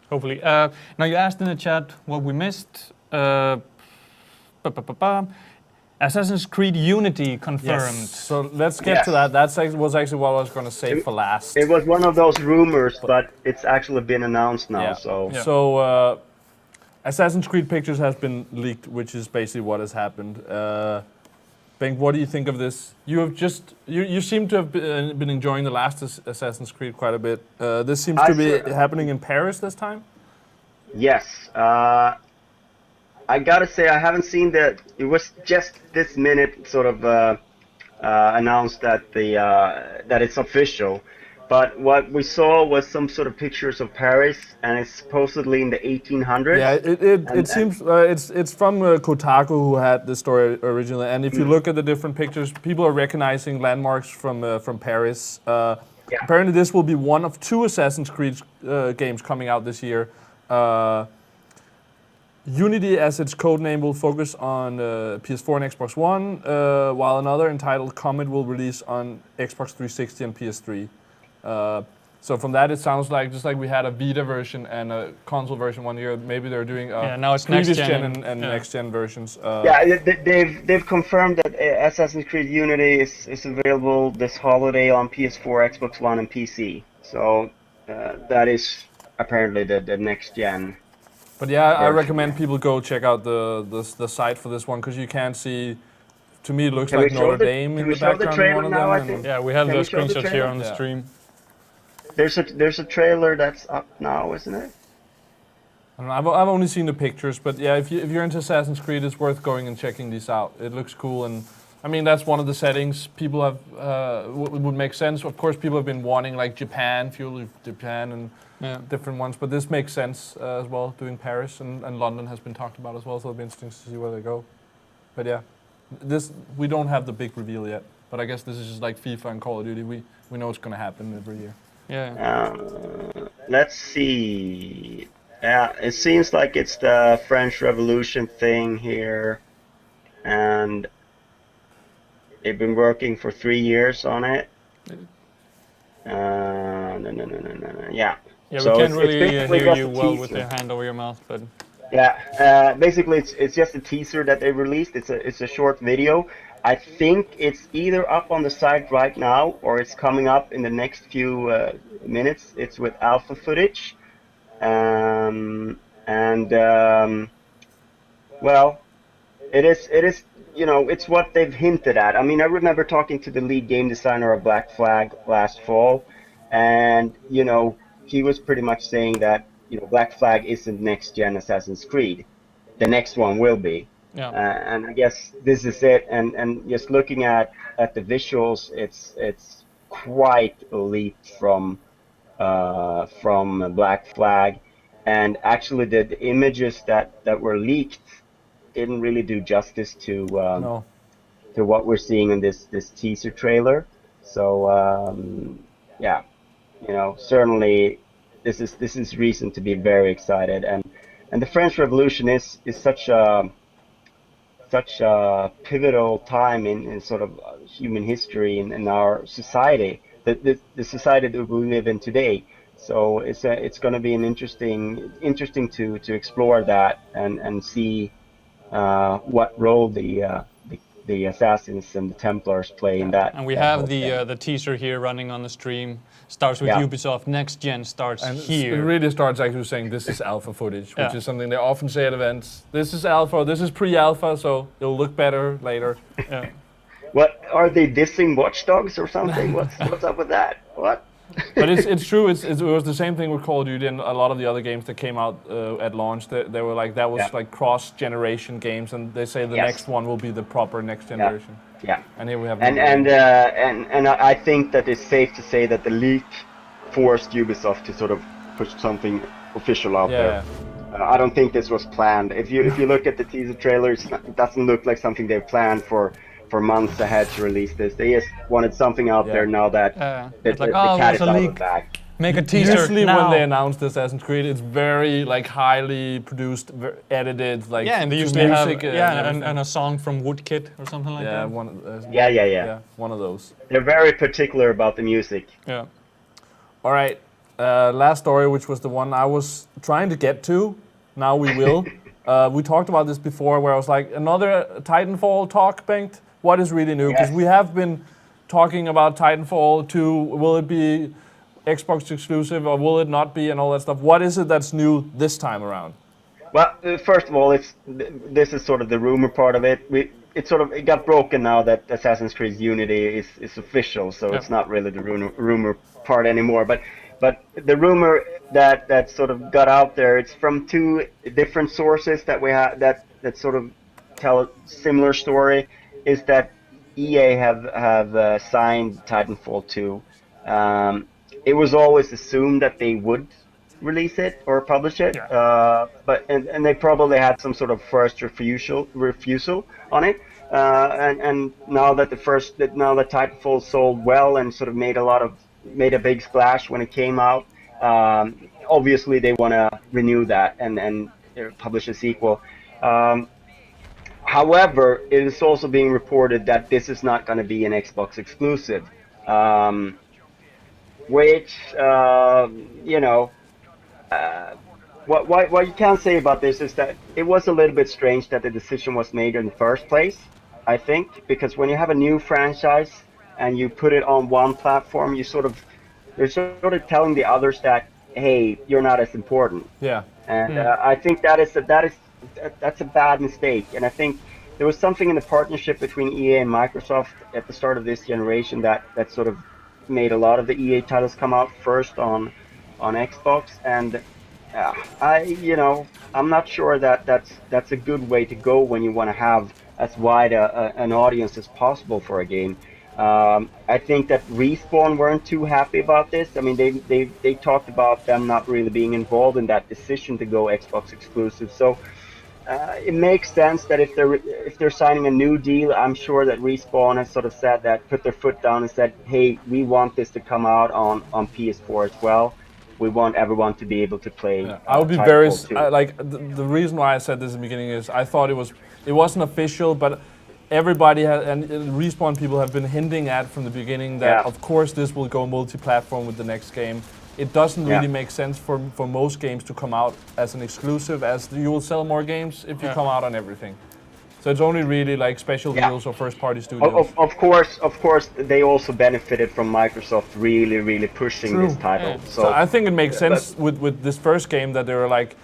hopefully. Now you asked in the chat what we missed. Assassin's Creed Unity confirmed. Yes. So let's get to that. That was actually what I was going to say for last. It was one of those rumors, but it's actually been announced now. Yeah. So, So Assassin's Creed pictures has been leaked, which is basically what has happened. Bengt, what do you think of this? You seem to have been enjoying the last Assassin's Creed quite a bit. This seems to be happening in Paris this time. Yes. I gotta say, I haven't seen that. It was just this minute sort of announced that that it's official. But what we saw was some sort of pictures of Paris, and it's supposedly in the 1800s. Yeah, it seems it's from Kotaku, who had this story originally. And if you look at the different pictures, people are recognizing landmarks from Paris. Apparently, this will be one of 2 Assassin's Creed games coming out this year. Unity, as its codename, will focus on PS4 and Xbox One, while another entitled Comet will release on Xbox 360 and PS3. So from that, it sounds like just like we had a Vita version and a console version one year, maybe they're doing now it's previous next gen and next gen versions. They've confirmed that Assassin's Creed Unity is available this holiday on PS4, Xbox One, and PC. So that is apparently the next gen. But yeah, I recommend people go check out the site for this one, because you can see. To me, it looks like Notre Dame in the background. Yeah, we have the screenshots here on the stream. There's a trailer that's up now, isn't it? I don't know, I've only seen the pictures, but yeah, if you're into Assassin's Creed, it's worth going and checking these out. It looks cool, and I mean that's one of the settings people have would make sense. Of course, people have been wanting like Japan, feudal Japan, and different ones, but this makes sense as well. Doing Paris and London has been talked about as well, so it'll be interesting to see where they go. But yeah, we don't have the big reveal yet, but I guess this is just like FIFA and Call of Duty. We know it's going to happen every year. Yeah. Let's see. Yeah, it seems like it's the French Revolution thing here, and they've been working for 3 years on it. No. Yeah. Yeah, so we can't really hear you well teaser. with your hand over your mouth, but. Yeah, basically it's just a teaser that they released. It's a short video. I think it's either up on the site right now or it's coming up in the next few minutes. It's with alpha footage, well, it is it's what they've hinted at. I mean, I remember talking to the lead game designer of Black Flag last fall, and he was pretty much saying that Black Flag isn't next gen Assassin's Creed. The next one will be. Yeah. And I guess this is it. And just looking at the visuals, it's quite a leap from Black Flag. and actually the images that were leaked didn't really do justice to No. to what we're seeing in this teaser trailer. So yeah, certainly this is reason to be very excited, and the French Revolution is such a pivotal time in sort of human history in our society, the society that we live in today. So it's going to be an interesting to explore that and see what role the assassins and the Templars play in that. And we that have whole thing. the teaser here running on the stream. Starts with Yeah. Ubisoft. Next gen starts And here. it really starts actually saying this is alpha footage, which Yeah. is something they often say at events. This is alpha, this is pre-alpha, so it'll look better later. Yeah. What are they dissing Watch Dogs or something? What's up with that? What? But it's true. It was the same thing with Call of Duty and a lot of the other games that came out at launch. They were like that was Yeah. like cross-generation games, and they say the Yes. next one will be the proper next generation. Yeah. And here we have. And I think that it's safe to say that the leak forced Ubisoft to sort of push something official out there. I don't think this was planned. If you look at the teaser trailers, it doesn't look like something they've planned for months ahead to release this. They just wanted something out there now that It's like, the cat is there's a out of leak. the bag. Make a teaser Usually now. when they announced Assassin's Creed, it's very like highly produced, edited, like Yeah, and they to usually have music and a song from Woodkit or something like that. Yeah. One of those. They're very particular about the music. Yeah. All right, last story, which was the one I was trying to get to. Now we will. We talked about this before, where I was like, another Titanfall talk, Bengt. What is really new? Because we have been talking about Titanfall 2. Will it be Xbox exclusive or will it not be, and all that stuff? What is it that's new this time around? Well, first of all, this is sort of the rumor part of it. It got broken now that Assassin's Creed Unity is official, so it's not really the rumor part anymore. But the rumor that sort of got out there, it's from two different sources that we have that sort of tell a similar story, is that EA have signed Titanfall 2. It was always assumed that they would release it or publish it, but they probably had some sort of first refusal on it. And now that Titanfall sold well and sort of made a big splash when it came out, obviously they want to renew that and publish a sequel. However, it is also being reported that this is not going to be an Xbox exclusive, which what you can say about this is that it was a little bit strange that the decision was made in the first place, I think, because when you have a new franchise and you put it on one platform, you're sort of telling the others that, hey, you're not as important. Yeah. And I think that's a bad mistake. And I think there was something in the partnership between EA and Microsoft at the start of this generation that sort of made a lot of the EA titles come out first on Xbox. And I'm not sure that's a good way to go when you want to have as wide an audience as possible for a game. I think that Respawn weren't too happy about this. I mean, they talked about them not really being involved in that decision to go Xbox exclusive. So it makes sense that if they're signing a new deal, I'm sure that Respawn has sort of said that, put their foot down and said, hey, we want this to come out on PS4 as well. We want everyone to be able to play. Yeah. I would be very the reason why I said this in the beginning is I thought it wasn't official, but everybody and Respawn people have been hinting at from the beginning that of course this will go multi-platform with the next game. It doesn't really make sense for most games to come out as an exclusive, as you will sell more games if you come out on everything. So it's only really like special deals or first-party studios. Of course, they also benefited from Microsoft really pushing this title. Yeah. So I think it makes sense with this first game that they were like,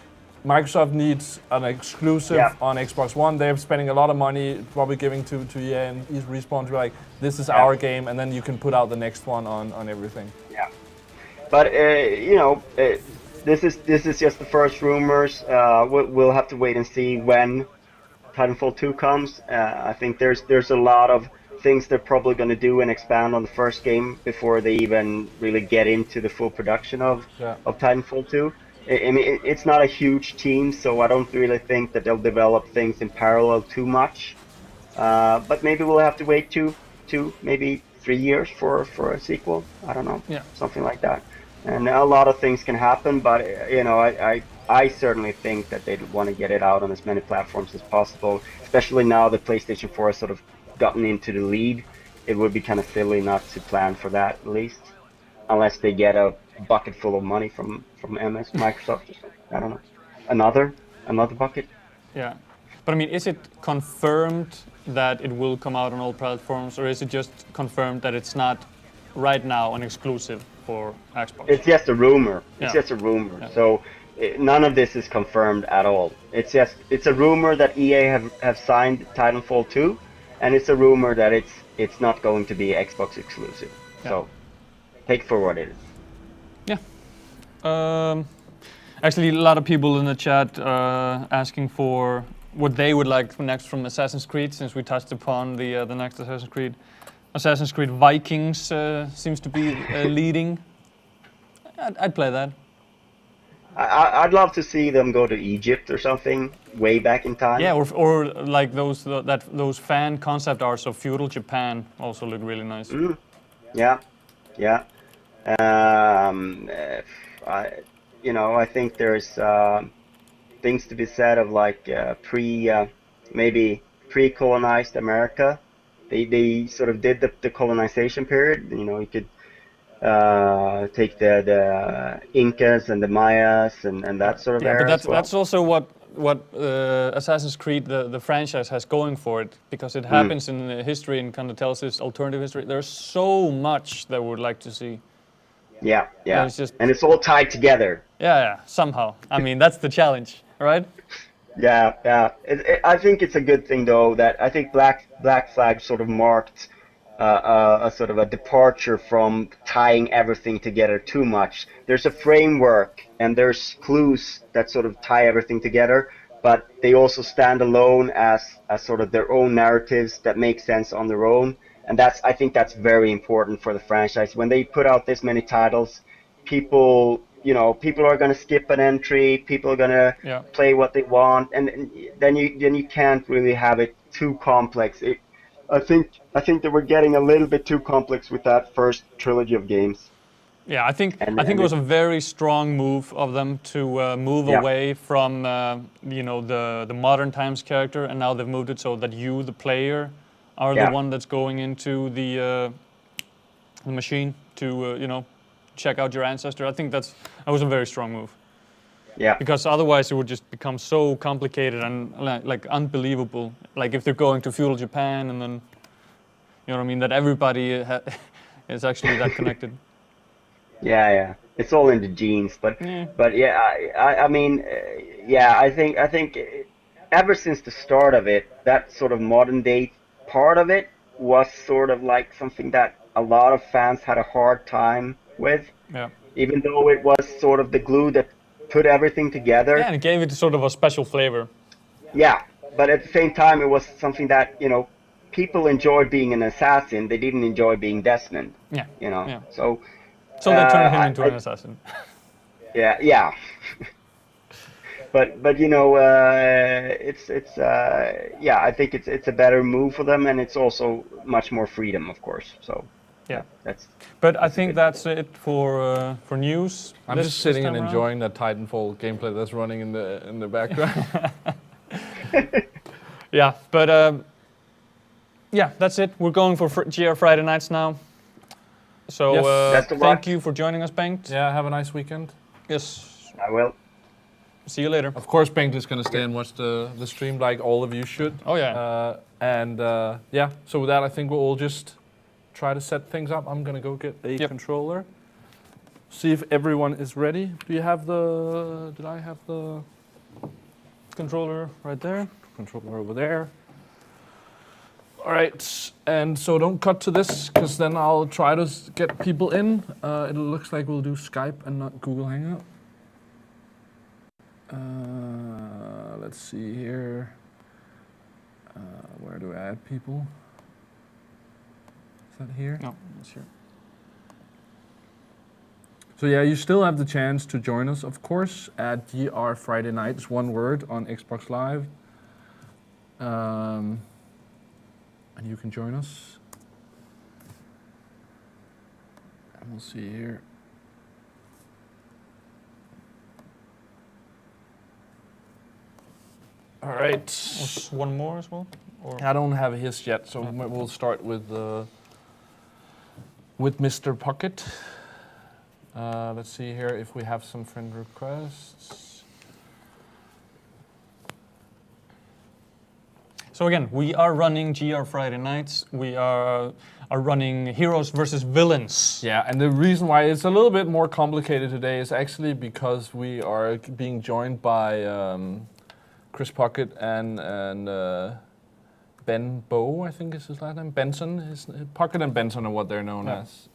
Microsoft needs an exclusive on Xbox One. They're spending a lot of money, probably giving to EA and Respawn to be like, this is our game, and then you can put out the next one on everything. Yeah, but this is just the first rumors. We'll have to wait and see when Titanfall 2 comes. I think there's a lot of things they're probably going to do and expand on the first game before they even really get into the full production of Titanfall 2. I mean, it's not a huge team, so I don't really think that they'll develop things in parallel too much. But maybe we'll have to wait maybe 3 years for a sequel. I don't know, Yeah. something like that. And a lot of things can happen, but you know, I certainly think that they'd want to get it out on as many platforms as possible, especially now that PlayStation 4 has sort of gotten into the lead. It would be kind of silly not to plan for that at least, unless they get a bucket full of money from Microsoft or something. I don't know. Another bucket. Yeah. But I mean, is it confirmed that it will come out on all platforms, or is it just confirmed that it's not right now an exclusive for Xbox? It's just a rumor. It's Yeah. just a rumor. Yeah. So none of this is confirmed at all. It's a rumor that EA have signed Titanfall 2, and it's a rumor that it's not going to be Xbox exclusive. Yeah. So take for what it is. Yeah. Actually, a lot of people in the chat asking for what they would like next from Assassin's Creed, since we touched upon the next Assassin's Creed. Assassin's Creed Vikings seems to be leading. I'd play that. I'd love to see them go to Egypt or something way back in time. Yeah, or like those fan concept arts of feudal Japan also look really nice. Yeah, yeah. I think there's things to be said of like maybe pre-colonized America. They sort of did the colonization period. You know, you could take the Incas and the Mayas and that sort of Yeah, era but as well. that's also what Assassin's Creed, the franchise, has going for it, because it happens in the history and kind of tells this alternative history. There's so much that we would like to see. Yeah, yeah. And it's all tied together. Yeah, somehow. I mean, that's the challenge, right? Yeah, yeah. I think it's a good thing though that I think Black Flag sort of marked a sort of a departure from tying everything together too much. There's a framework and there's clues that sort of tie everything together, but they also stand alone as sort of their own narratives that make sense on their own. And I think that's very important for the franchise. When they put out this many titles, people are going to skip an entry. People are going to play what they want, and then you can't really have it too complex. I think they were getting a little bit too complex with that first trilogy of games. Yeah, I think it was a very strong move of them to move away from the modern times character, and now they've moved it so that you, the player, are the one that's going into the machine to check out your ancestor. I think that was a very strong move. Yeah. Because otherwise it would just become so complicated and like unbelievable. Like if they're going to feudal Japan and then, you know what I mean, that everybody is actually that connected. Yeah. It's all in the genes, but yeah, I mean, I think ever since the start of it, that sort of modern day part of it was sort of like something that a lot of fans had a hard time with. Yeah. Even though it was sort of the glue that put everything together. Yeah, and it gave it sort of a special flavor. Yeah, but at the same time, it was something that, people enjoyed being an assassin. They didn't enjoy being Desmond. Yeah. Yeah. So they turned him into an assassin. Yeah. But I think it's a better move for them, and it's also much more freedom, of course. So yeah, But I think that's it for news. I'm just sitting and enjoying that Titanfall gameplay that's running in the background. Yeah, but that's it. We're going for GR Friday nights now. So thank you for joining us, Bengt. Yeah, have a nice weekend. Yes, I will. See you later. Of course, Bengt is going to stay and watch the stream like all of you should. Oh, yeah. So with that, I think we'll all just try to set things up. I'm going to go get a controller. See if everyone is ready. Did I have the controller right there? Controller over there. All right, and so don't cut to this, because then I'll try to get people in. It looks like we'll do Skype and not Google Hangout. Let's see here. Where do I add people? Is that here? No, it's here. So yeah, you still have the chance to join us, of course, at GR Friday nights, one word, on Xbox Live. And you can join us. And we'll see here. All right. Was one more as well? Or? I don't have his yet, so we'll start with Mr. Pocket. Let's see here if we have some friend requests. So again, we are running GR Friday nights. We are running heroes versus villains. Yeah, and the reason why it's a little bit more complicated today is actually because we are being joined by Chris Pocket and Ben Bow, I think is his last name. Benson. Pocket and Benson are what they're known as.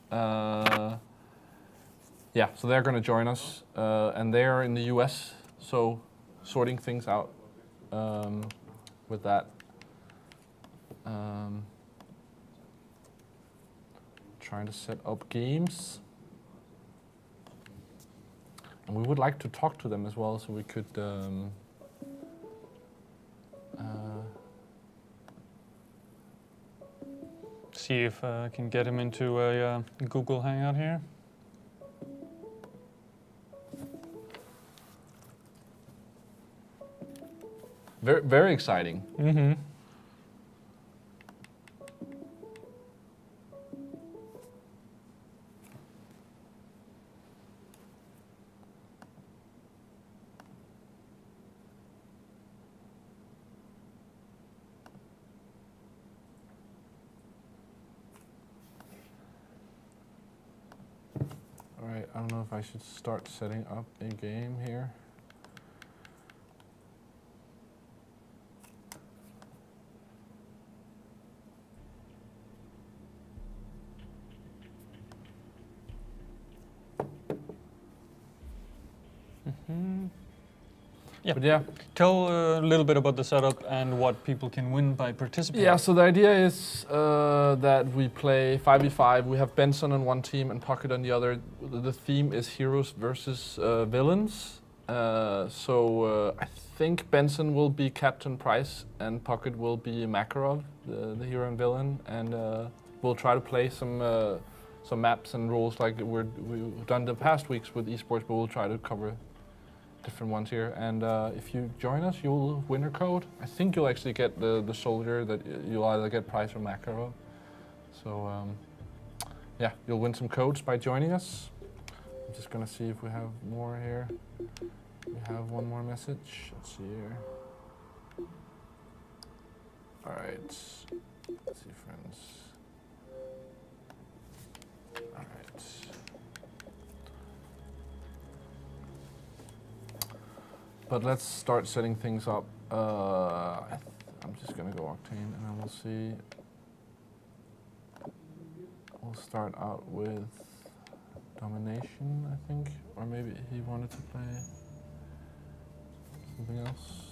Yeah, so they're going to join us, and they are in the US, so sorting things out with that. Trying to set up games. And we would like to talk to them as well, so we could see if I can get him into a Google Hangout here. Very, very exciting. Mm-hmm. All right, I don't know if I should start setting up a game here. Yeah. But yeah. Tell a little bit about the setup and what people can win by participating. Yeah, so the idea is that we play 5v5. We have Benson on one team and Pocket on the other. The theme is heroes versus villains. I think Benson will be Captain Price and Pocket will be Makarov, the hero and villain. And we'll try to play some maps and rules like we've done the past weeks with esports, but we'll try to cover different ones here. And if you join us, you'll win a code. I think you'll actually get the soldier that you'll either get Price or Makarov. So yeah, you'll win some codes by joining us. I'm just gonna see if we have more here. We have one more message. Let's see here. All right. Let's see, friends. All right. But let's start setting things up. I'm just gonna go Octane and then we'll see. We'll start out with Domination, I think. Or maybe he wanted to play something else.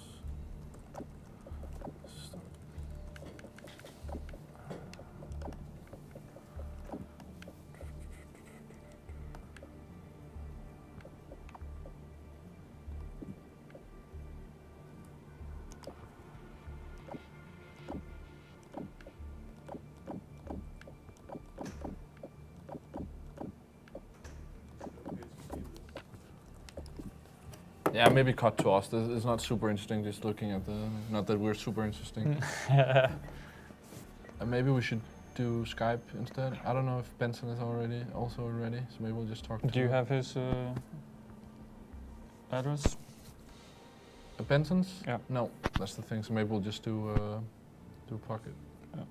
Yeah, maybe cut to us. It's not super interesting just looking at the... Not that we're super interesting. Maybe we should do Skype instead. I don't know if Benson is also ready, so maybe we'll just talk to him. Do you have his address? Benson's? Yeah. No, that's the thing. So maybe we'll just do Pocket. Yeah.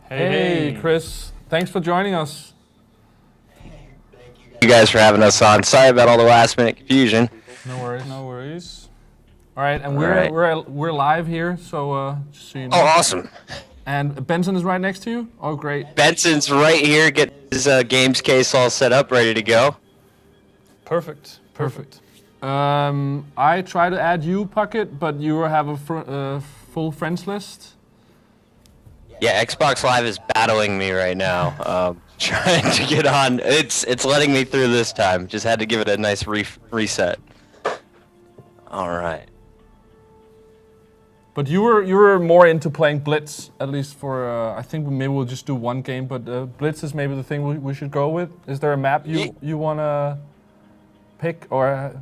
Hey, Chris. Thanks for joining us. you guys for having us on. Sorry about all the last minute confusion. No worries. No worries. All right, and we're live here, so just so you know. Oh, awesome. And Benson is right next to you? Oh, great. Benson's right here, get his games case all set up, ready to go. Perfect. I try to add you, Puckett, but you have a full friends list. Yeah, Xbox Live is battling me right now. Trying to get on. It's letting me through this time. Just had to give it a nice reset. All right. But you were more into playing Blitz, at least for I think maybe we'll just do one game. But Blitz is maybe the thing we should go with. Is there a map you wanna pick or?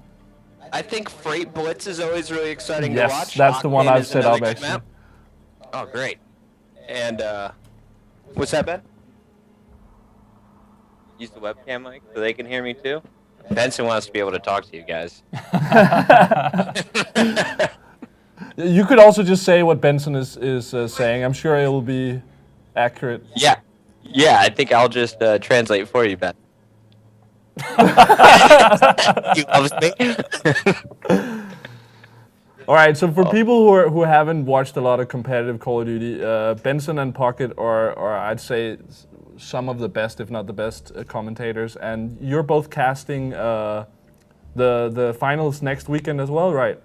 I think Freight Blitz is always really exciting to watch. Yes, that's the one I've set up actually. Map. Oh, great. And what's that, Ben? Use the webcam mic so they can hear me too. Benson wants to be able to talk to you guys. You could also just say what Benson is saying. I'm sure it will be accurate. Yeah, I think I'll just translate for you, Ben. He loves me. All right, so for people who haven't watched a lot of competitive Call of Duty, Benson and Pocket are I'd say some of the best, if not the best, commentators. And you're both casting the finals next weekend as well, right?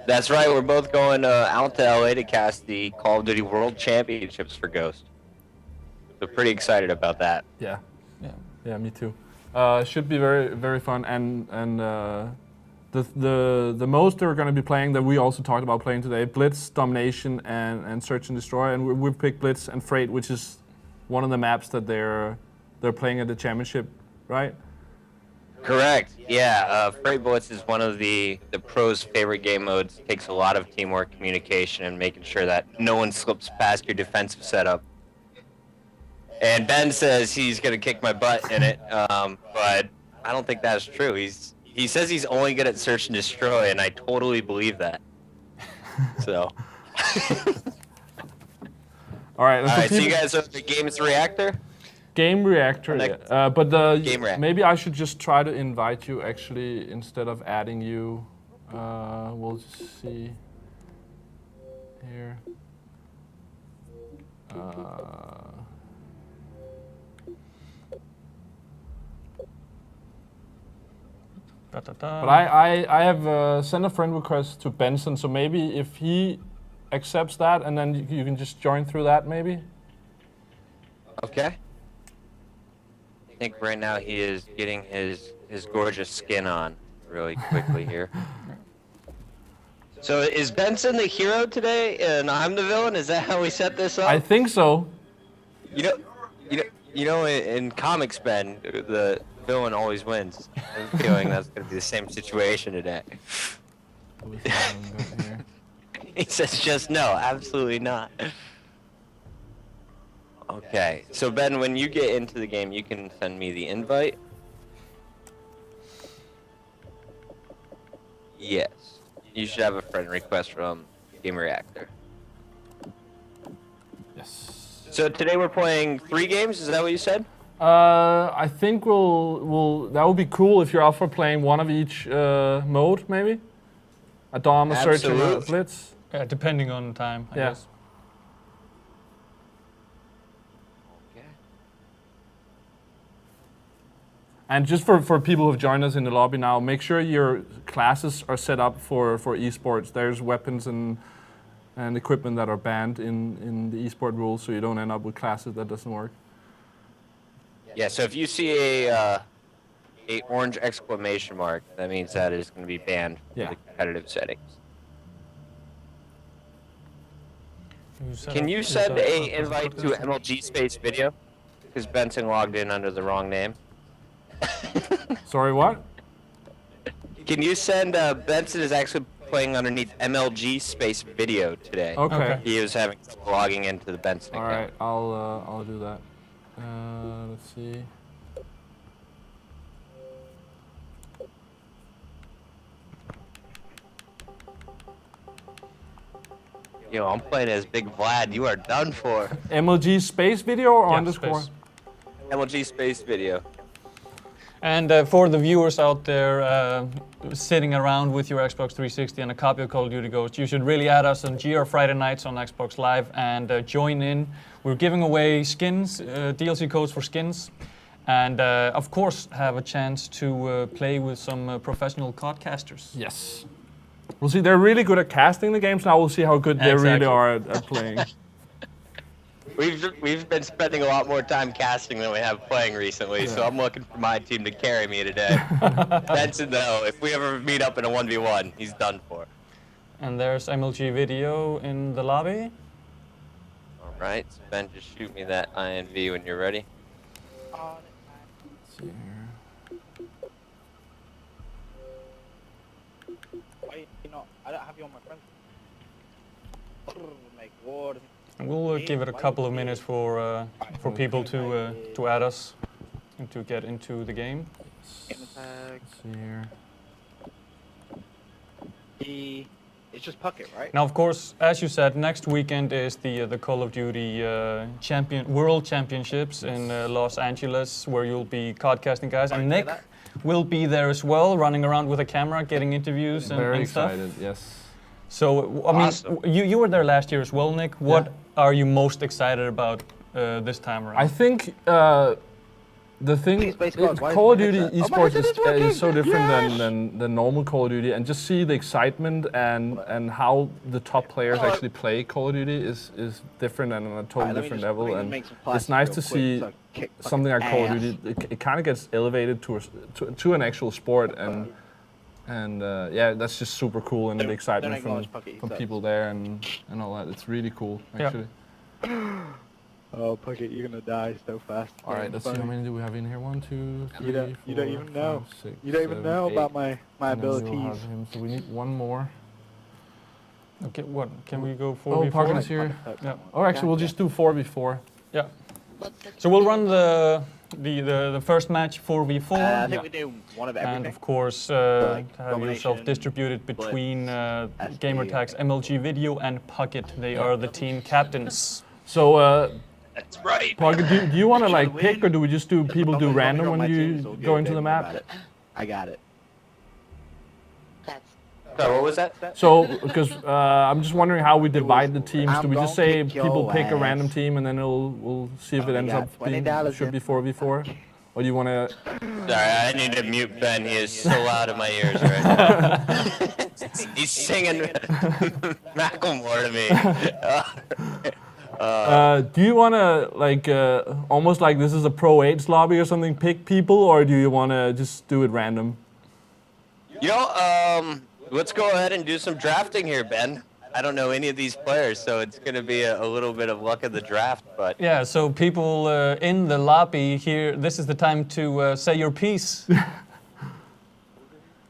That's right. We're both going out to LA to cast the Call of Duty World Championships for Ghost. So pretty excited about that. Yeah, me too. Should be very, very fun. And the most they're going to be playing that we also talked about playing today: Blitz, Domination, and Search and Destroy. And we've picked Blitz and Freight, which is one of the maps that they're playing at the championship, right? Correct. Yeah, Freight Blitz is one of the pros' favorite game modes. It takes a lot of teamwork, communication, and making sure that no one slips past your defensive setup. And Ben says he's gonna kick my butt in it, but I don't think that's true. He says he's only good at Search and Destroy, and I totally believe that. So. All right. So you guys are the Gamereactor? Gamereactor, yeah. But Gamereactor. Maybe I should just try to invite you actually instead of adding you. We'll just see here. But I have sent a friend request to Benson, so maybe if he accepts that, and then you can just join through that, maybe. Okay. I think right now he is getting his gorgeous skin on really quickly here. So is Benson the hero today and I'm the villain? Is that how we set this up? I think so. You know, in comics, Ben, the villain always wins. I'm feeling that's going to be the same situation today. He says just no, absolutely not. Okay, so Ben, when you get into the game, you can send me the invite. Yes. You should have a friend request from Gamereactor. Yes. So today we're playing 3 games, is that what you said? I think that would be cool if you're up for playing one of each mode, maybe? A Dom, a Search, and a Blitz? Yeah, depending on time, I guess. And just for people who've joined us in the lobby now, make sure your classes are set up for esports. There's weapons and equipment that are banned in the esport rules, so you don't end up with classes that doesn't work. Yeah, so if you see a orange exclamation mark, that means that it is going to be banned for the competitive settings. Can you send an invite to MLG Space Video? Because Benson logged in under the wrong name. Sorry, what? Can you send Benson is actually playing underneath MLG Space Video today. Okay. He was logging into the Benson account. All right, I'll do that. Let's see. Yo, I'm playing as Big Vlad. You are done for. MLG Space Video or Yeah, underscore? space. MLG Space Video. And for the viewers out there sitting around with your Xbox 360 and a copy of Call of Duty Ghosts, you should really add us on GR Friday nights on Xbox Live and join in. We're giving away skins, DLC codes for skins, and of course have a chance to play with some professional codcasters. Yes. We'll see. They're really good at casting the games. Now we'll see how good they really are at playing. We've been spending a lot more time casting than we have playing recently, so I'm looking for my team to carry me today. Benson, though, if we ever meet up in a 1v1, he's done for. And there's MLG Video in the lobby. All right, so Ben, just shoot me that INV when you're ready. Let's see here. I don't have you on my friends. My God. And we'll give it a couple of minutes for people to add us and to get into the game. Let's see here. It's just Puckett, right? Now, of course, as you said, next weekend is the Call of Duty World Championships in Los Angeles, where you'll be podcasting, guys. And Nick will be there as well, running around with a camera, getting interviews and stuff. Very excited, yes. So, I mean, you were there last year as well, Nick. What are you most excited about this time around? I think the thing, Call of Duty esports is so different than normal Call of Duty, and just see the excitement and how the top players actually play Call of Duty is different and on a totally different level. And it's nice to see something like Call of Duty. It kind of gets elevated to an actual sport, and yeah, that's just super cool, and the excitement from people there and all that. It's really cool, actually. Oh, Puckett, you're gonna die so fast. All right, let's see how many do we have in here. 1, 2, 3, 4, you don't even know. 5, 6, you don't even 7, know 8. about my abilities. We'll have him, so we need one more. Okay, what? Can we go 4v4? Oh, Parkin is here. Yeah. Or actually, we'll just do 4v4. Yeah. So we'll run the first match 4v4. I think we do one of everything. And of course, have yourself distributed between Gamertag's MLG Video and Puckett. They are the team captains. So, That's right. Parkin, do you want to like pick, or do we just do people do random when you go into the map? I got it. So what was that? So, because I'm just wondering how we divide the teams. Do we just say people pick a random team and then we'll see if it ends up being should be 4v4? Or do you want to? Sorry, I need to mute Ben. He is so loud in my ears right now. He's singing Macklemore to me. Do you want to like almost like this is a Pro 8's lobby or something? Pick people, or do you want to just do it random? You know, let's go ahead and do some drafting here, Ben. I don't know any of these players, so it's going to be a little bit of luck of the draft. But yeah, so people in the lobby here, this is the time to say your piece.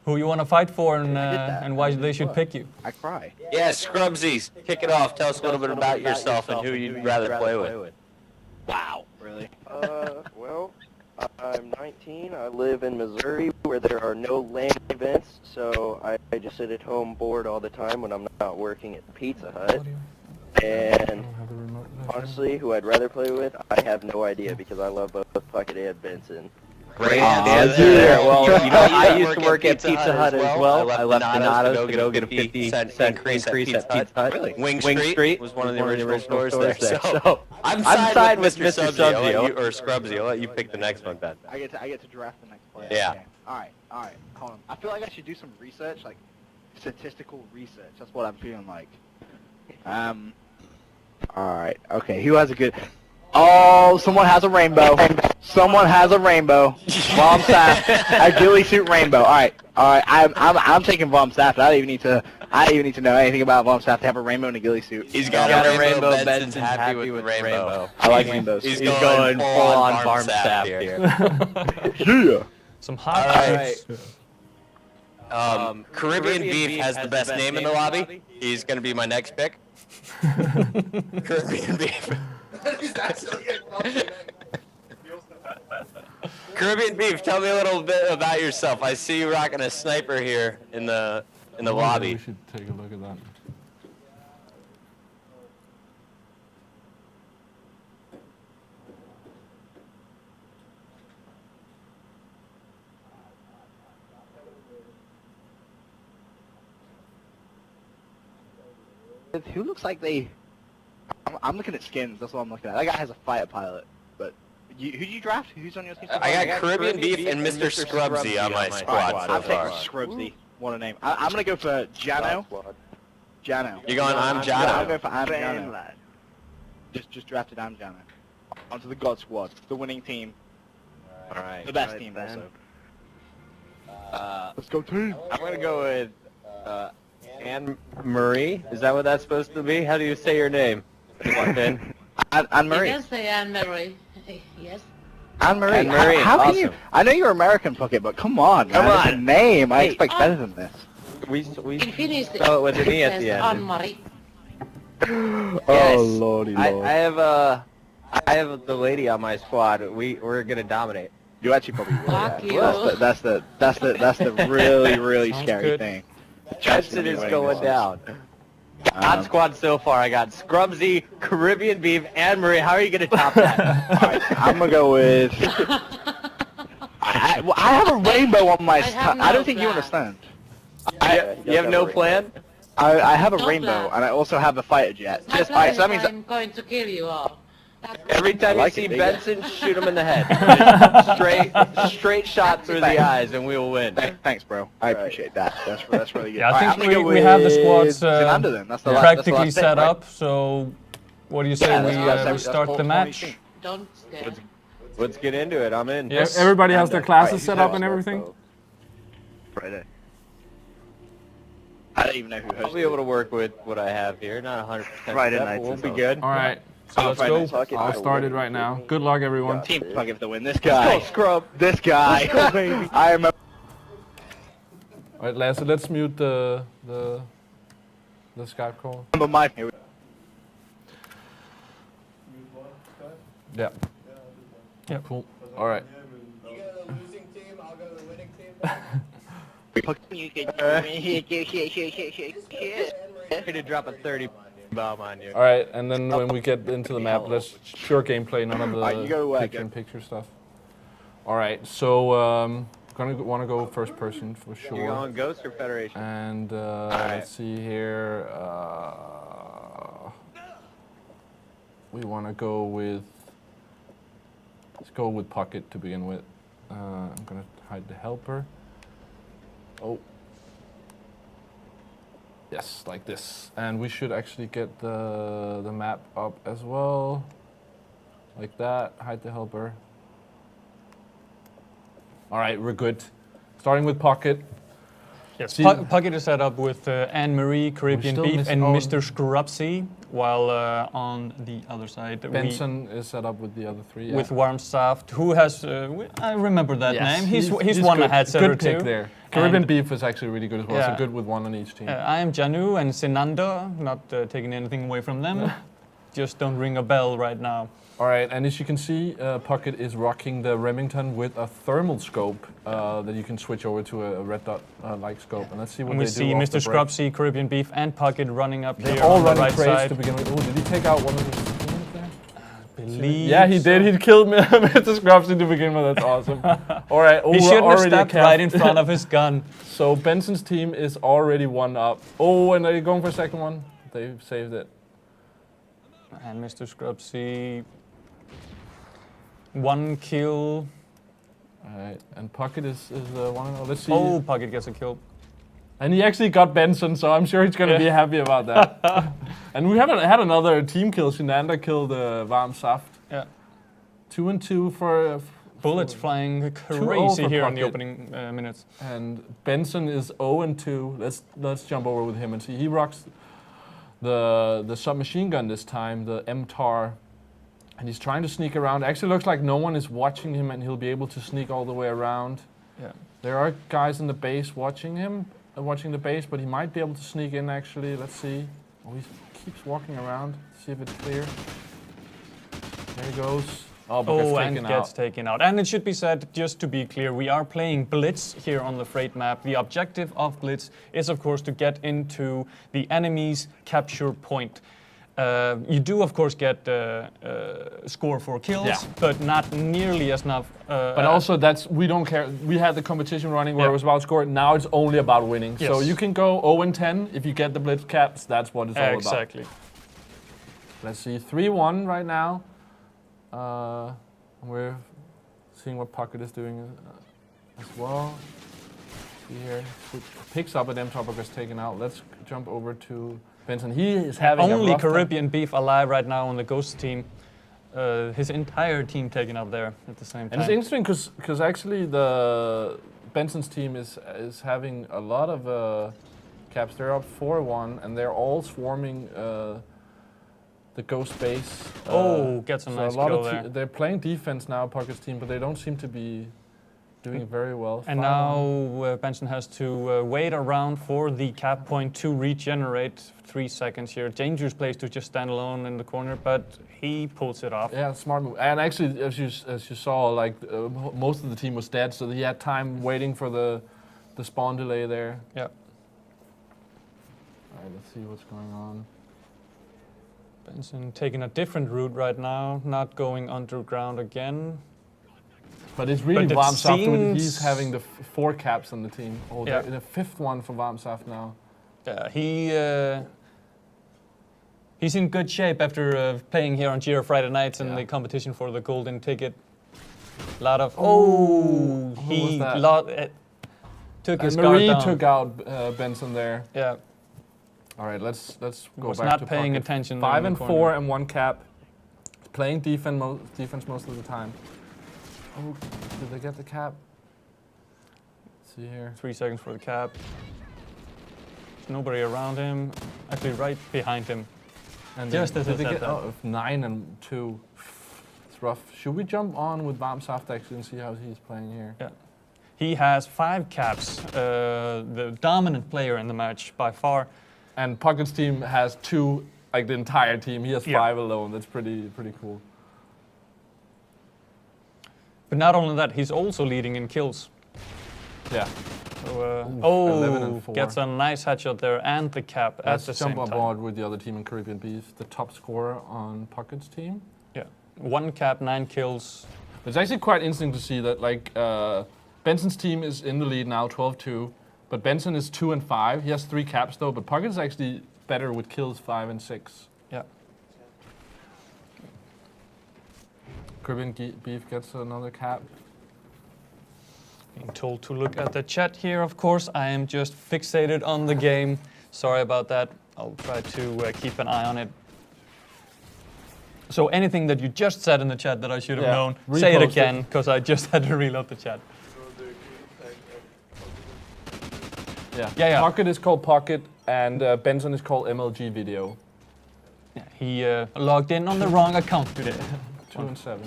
Who you want to fight for and why they should pick you. I cry. yeah, Scrubsies, kick it off. Tell us a little bit about yourself and who you'd rather play with. Wow. Really? Well, I'm 19. I live in Missouri where there are no LAN events, so I just sit at home bored all the time when I'm not working at Pizza Hut. And honestly, who I'd rather play with, I have no idea because I love both Puckett and Benson. Great Yeah, well, you know, I used to work at Pizza Hut as well. I left Donatos to go get a 50-cent increase at Pizza Hut. Really? Wing Street was one of the original stores there. So I'm siding with Mr. Mr. Subsy, or Scrubsy. I'll let you pick the next one, Ben. I get to draft the next player. Yeah. Okay. All right. Hold on. I feel like I should do some research, like statistical research. That's what I'm feeling like. All right. Okay. Who has a good? Oh, someone has a rainbow. Someone has a rainbow. Vom Staff, a ghillie suit rainbow. All right. I'm taking Vom Staff. I don't even need to know anything about Vom Staff to have a rainbow and a ghillie suit. He's got a rainbow. Benson's happy with the rainbow. I like rainbows. He's going full on Vom Staff here. Yeah. Some hot Caribbean Beef has the best name in the lobby. He's going to be my next pick. Caribbean Beef. Caribbean Beef, tell me a little bit about yourself. I see you rocking a sniper here in the lobby. We should take a look at that. who looks like they... I'm looking at skins, that's what I'm looking at. That guy has a fighter pilot, but... who'd you draft? Who's on your team? I got Caribbean Beef and Mr. Scrubsy on my squad so I'm taking far. Scrubsy. What a name. I'm gonna go for Jano. Jano. You're going, I'm I'm Jano. going for Jano. Just drafted Jano. Onto the God Squad, the winning team. Alright. The best team then. also. Let's go team. I'm gonna go with Anne Marie. Is that what that's supposed to be? How do you say your name? Anne Anne Marie. Yes, I am Mary. Yes. Anne Marie. Anne Marie, How can awesome. you? I know you're American, Pocket, but come on, Come man. on. It's a name. I Hey. expect better than this. We In Finnish, spell it with an E at the says end. Anne-Marie. Yes. lordy I have the lady on my squad. We're gonna dominate. You actually probably will. Fuck you. That's the really Sounds scary good. thing. Jensen is going down. On squad so far, I got Scrubsy, Caribbean Beef, Anne Marie. How are you gonna top that? Alright, I'm gonna go with. I have a rainbow on my. have I no don't think you plan. understand. You have no plan? I have a No rainbow, plan. and I also have a fighter jet. My Just plan so that is means. I'm going to kill you all. Every time like you it, see yeah. Benson, shoot him in the head. Just straight shot through the eyes, and we will win. Thanks, bro. I appreciate that. That's really good. Yeah, I Alright, think I'm gonna go we have the with squads Zinander then. That's the last, practically that's the set last pick, up. So, what do you say Yeah, we that's start all the 20 match? teams. Don't scare. Let's get into it. I'm in. Yes. Everybody has their classes Alright, set who's up and next? everything? Friday. I don't even know who I'll hosted be able to work with what I have here. Not 100%. Friday but nights we'll is be awesome. good. All right, so Oh, let's Friday go. night. I'll start it right now. Good luck, everyone. Team Plug if the win. This Let's guy. go, Scrub. This guy. I am a All right, Lasse, let's mute the Skype call. number my. Yeah. Yeah. Cool. All right. Ready to drop a 30 bomb on you. All right, and then when we get into the map, let's pure gameplay, none of the Alright, you go, picture-in-picture stuff. All right, so gonna want to go first person for You sure. going Ghost or Federation? And let's see here. We want to go with. Let's go with Pocket to begin with. I'm gonna hide the helper. Oh. Yes, like this. And we should actually get the map up as well. Like that. Hide the helper. All right, we're good. Starting with Pocket. Yes, See- Pocket is set up with Anne-Marie, Caribbean still Beef, missing- and oh. Mr. Scrubsy, while on the other side Benson is set up with the other three. with Warmsaft, who has, I remember that Yes, name, he's one good. ahead set or Good pick two. there. Caribbean And- Beef is actually really good as well, Yeah. so good with one on each team. I am Janu and Zinander, not taking anything away from them, just don't ring a bell right now. All right, and as you can see, Pocket is rocking the Remington with a thermal scope that you can switch over to a red dot like scope. And let's see what And they we do see off Mr. the break. Scrubsy, Caribbean Beef, and Pocket running up They're here all on the running right trades side. to begin with. Oh, did he take out one of his teammates there? Believe Yeah, he did. so. He killed me, Mr. Scrubsy to begin with. That's awesome. All right, He shouldn't have already stepped a right in front of his gun. So Benson's team is already one up. Oh, and are you going for a second one? They saved it. And Mr. Scrubsy, 1 kill. All right, and Pocket is one. Let's see. Oh, Pocket gets a kill. And he actually got Benson, so I'm sure he's going to be happy about that. And we haven't had another team kill. Sinander killed Warmsaft. Yeah. 2 and 2 for Bullets flying 2-0 crazy for here in the Pocket. opening minutes. And Benson is 0 and 2. Let's jump over with him and see. He rocks the submachine gun this time, the MTAR. And he's trying to sneak around. Actually looks like no one is watching him and he'll be able to sneak all the way around. Yeah. There are guys in the base watching him, watching the base, but he might be able to sneak in actually. Let's see. Oh, he keeps walking around. See if it's clear. There he goes. Oh, but gets And taken gets out. taken out. And it should be said, just to be clear, we are playing Blitz here on the Freight map. The objective of Blitz is, of course, to get into the enemy's capture point. You do, of course, get score for kills, Yeah. but not nearly as enough. But also, we don't care. We had the competition running where it was about score. Now it's only about winning. Yes. So you can go 0-10 if you get the blitz caps. That's what it's all about. Exactly. Let's see, 3-1 right now. We're seeing what Pocket is doing as well. See here, picks up an M-Topper gets taken out. Let's jump over to Benson. He is having only a rough Caribbean Beef alive right now on the Ghost team. His entire team taken up there at the same time. And it's interesting because actually the Benson's team is having a lot of caps. They're up 4-1 and they're all swarming the Ghost base. Gets a so nice a lot kill of there. they're playing defense now, Pocket's team, but they don't seem to be doing it very well. And now Benson has to wait around for the cap point to regenerate. 3 seconds here. Dangerous place to just stand alone in the corner, but he pulls it off. Yeah, smart move. And actually, as you saw, like most of the team was dead, so he had time waiting for the spawn delay there. Yeah. All right, let's see what's going on. Benson taking a different route right now, not going underground again. But it's really But it Varmsaft. He's seems- having the 4 caps on the team. Oh, Yeah. the 5th one for Varmsaft now. Yeah, he's in good shape after playing here on Giro Friday nights in Yeah. the competition for the golden ticket. A lot of Who was he that? took his And guard Marie down. took out Benson there. Yeah, All right, let's go was back not to paying Pocket. attention. 5 in and the 4 corner. and 1 cap. Playing defense most of the time. Oh, did they get the cap? Let's see here. 3 seconds for the cap. There's nobody around him. Actually, right behind him. And Just as did I they said get that. 9 and 2. It's rough. Should we jump on with Varmsaft actually and see how he's playing here? Yeah. He has 5 caps. The dominant player in the match by far. And Pocket's team has 2, like the entire team. He has Yeah. 5 alone. That's pretty cool. But not only that, he's also leading in kills. Yeah. So, 11 and 4. gets a nice headshot there and the cap at Let's the jump same on time. board with the other team in Caribbean Beef. The top scorer on Pocket's team. Yeah, 1 cap, 9 kills. It's actually quite interesting to see that like Benson's team is in the lead now, 12-2. But Benson is 2 and 5. He has 3 caps though, but Pocket is actually better with kills 5 and 6. Yeah. Caribbean Beef gets another cap. Being told to look at the chat here, of course. I am just fixated on the game. Sorry about that. I'll try to keep an eye on it. So anything that you just said in the chat that I should have known, say it repost it. again, because I just had to reload the chat. Yeah. Pocket is called Pocket, and Benson is called MLG Video. Yeah, he logged in on the wrong account today. 2 and 7.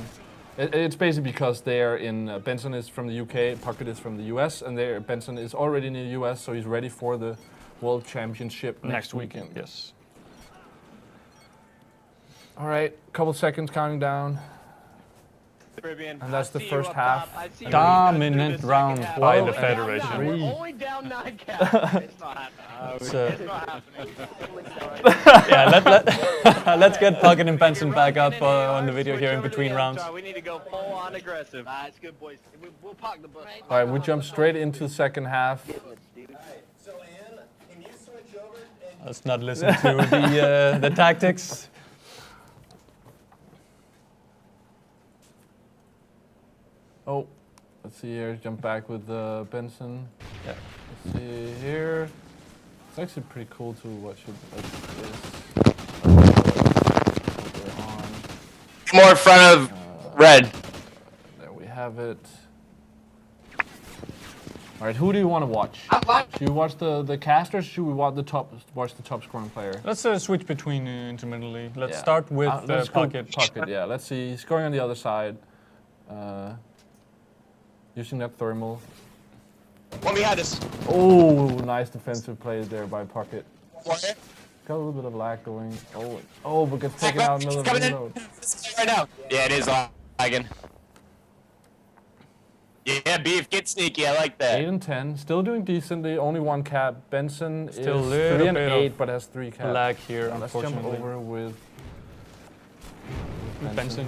It's basically because they're in. Benson is from the UK, Pocket is from the US, and Benson is already in the US, so he's ready for the World Championship next weekend. Yes. All right, couple seconds counting down. Caribbean. And that's I the see you first up half. top. I see you Dominant guys do this round second half. by Oh, the and Federation. We're only down 9 caps. It's not happening. It's, It's not happening. yeah, let's get Pocket and Benson back up on the video here in between rounds. We need to go full on aggressive. It's good, boys. We'll park the bus. All right, we jump straight into the second half. Let's not listen to the tactics. Oh, let's see here. Jump back with Benson. Yeah. Let's see here. It's actually pretty cool to watch it like this. We're on. More in front of red. There we have it. All right, who do you want to watch? Should you watch the casters? Should we watch the top scoring player? Let's switch between intermittently. Let's Yeah. start with Let's go Pocket. Pocket, yeah. Let's see. He's going on the other side. Using that thermal. One behind us. Oh, nice defensive play there by Pocket. One. Got a little bit of lag going. Oh, but gets taken out in the middle of the Coming in. reload. Right now. Yeah, it is lagging. Yeah, Beef, get sneaky. I like that. 8 and 10, still doing decently. Only 1 cap. Benson Still is a little 3 and bit 8, but has 3 caps. lag here, Let's jump unfortunately. over with Benson.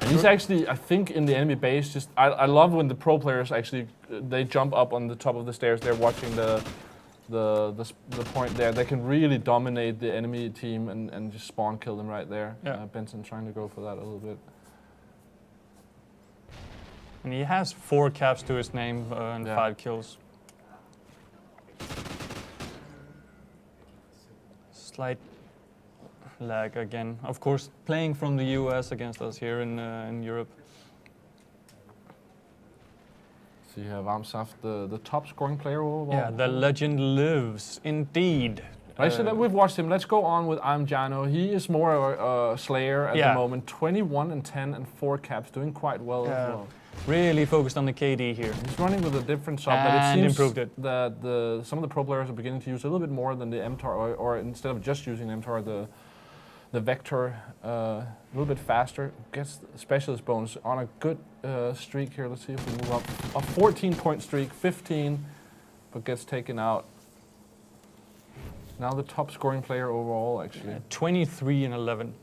And he's actually, I think, in the enemy base. Just I love when the pro players actually they jump up on the top of the stairs. They're watching the point there. They can really dominate the enemy team and just spawn kill them right there. Yeah. Benson trying to go for that a little bit. And he has 4 caps to his name and 5 kills. Slight lag again. Of course, playing from the US against us here in Europe. So you have Amsaft, the top scoring player overall. Yeah, the legend lives, indeed. Actually, we've watched him. Let's go on with Jano. He is more of a slayer at the moment. 21 and 10 and 4 caps, doing quite well as well. Really focused on the KD here. He's running with a different sub, but it seems that some of the pro players are beginning to use a little bit more than the MTAR, or instead of just using MTAR, the Vector a little bit faster. Gets specialist bonus on a good streak here. Let's see if we move up. A 14-point streak, 15, but gets taken out. Now the top scoring player overall, actually. 23 and 11.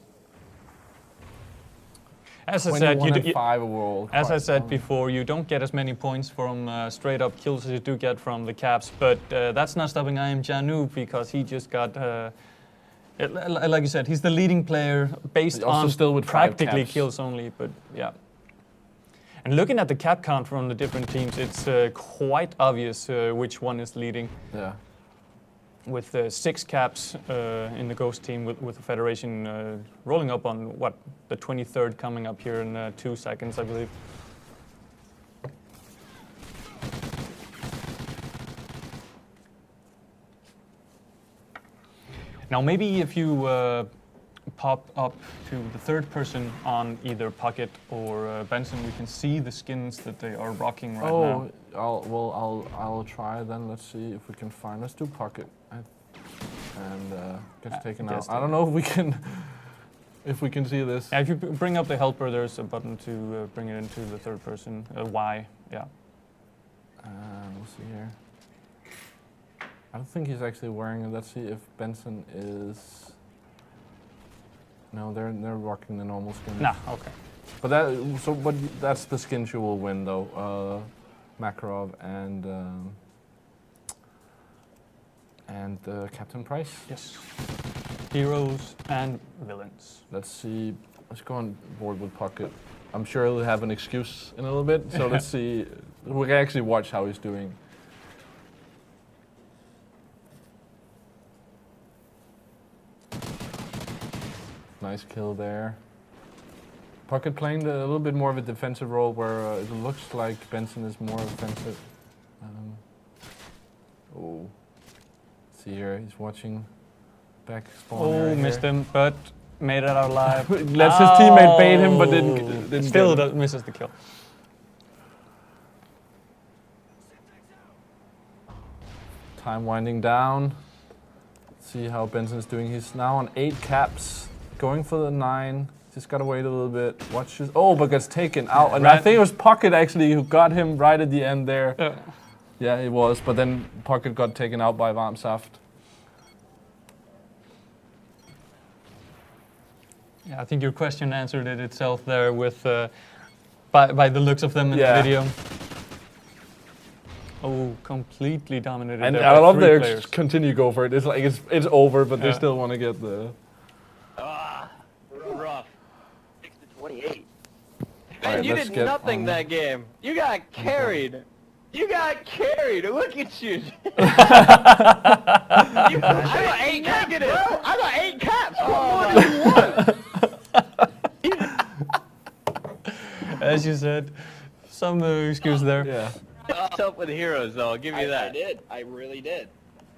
As I 21 said, and 5 overall. As I said before, you don't get as many points from straight up kills as you do get from the caps, but that's not stopping I Am Janu because he just got, like you said, he's the leading player based on still with practically kills only, but yeah. And looking at the cap count from the different teams, it's quite obvious which one is leading. Yeah. With 6 caps in the Ghost team, with the Federation rolling up on, what, the 23rd coming up here in 2 seconds, I believe. Now, maybe if you pop up to the 3rd person on either Pocket or Benson, we can see the skins that they are rocking right now. I'll try then. Let's see if we can find. Let's do Pocket. And gets taken out. I don't know if we can see this. Yeah, if you bring up the helper, there's a button to bring it into the 3rd person. Y, yeah. We'll see here. I don't think he's actually wearing it. Let's see if Benson is. No, they're rocking the normal skin. Nah, okay. But that's the skins you will win though. Makarov and Captain Price. Yes. Heroes and villains. Let's see. Let's go on board with Pocket. I'm sure he'll have an excuse in a little bit. So let's see. We can actually watch how he's doing. Nice kill there. Pocket playing a little bit more of a defensive role, where it looks like Benson is more offensive. See here, he's watching back spawn. Oh, missed him, but made it out alive. Lets his teammate bait him, but didn't Still get him. misses the kill. Time winding down. Let's see how Benson's doing. He's now on 8 caps, going for the 9. Just gotta wait a little bit. Watch this. Oh, but gets taken out. And I think it was Pocket actually who got him right at the end there. Yeah, it was. But then Pocket got taken out by Varmsaft. Yeah, I think your question answered it itself there with by the looks of them in the video. Oh, completely dominated. And there I love their players. continue go for it. It's like it's over, but they still want to get the. Rough. 6 to 28. Ben, Right, you let's did get nothing on. that game. You got carried. You got carried. Look at you. I got 8 caps, bro. I got 8 caps. What more do you want? As you said, some excuse there. Yeah. What's up with heroes, though? I'll give you that. I did. I really did.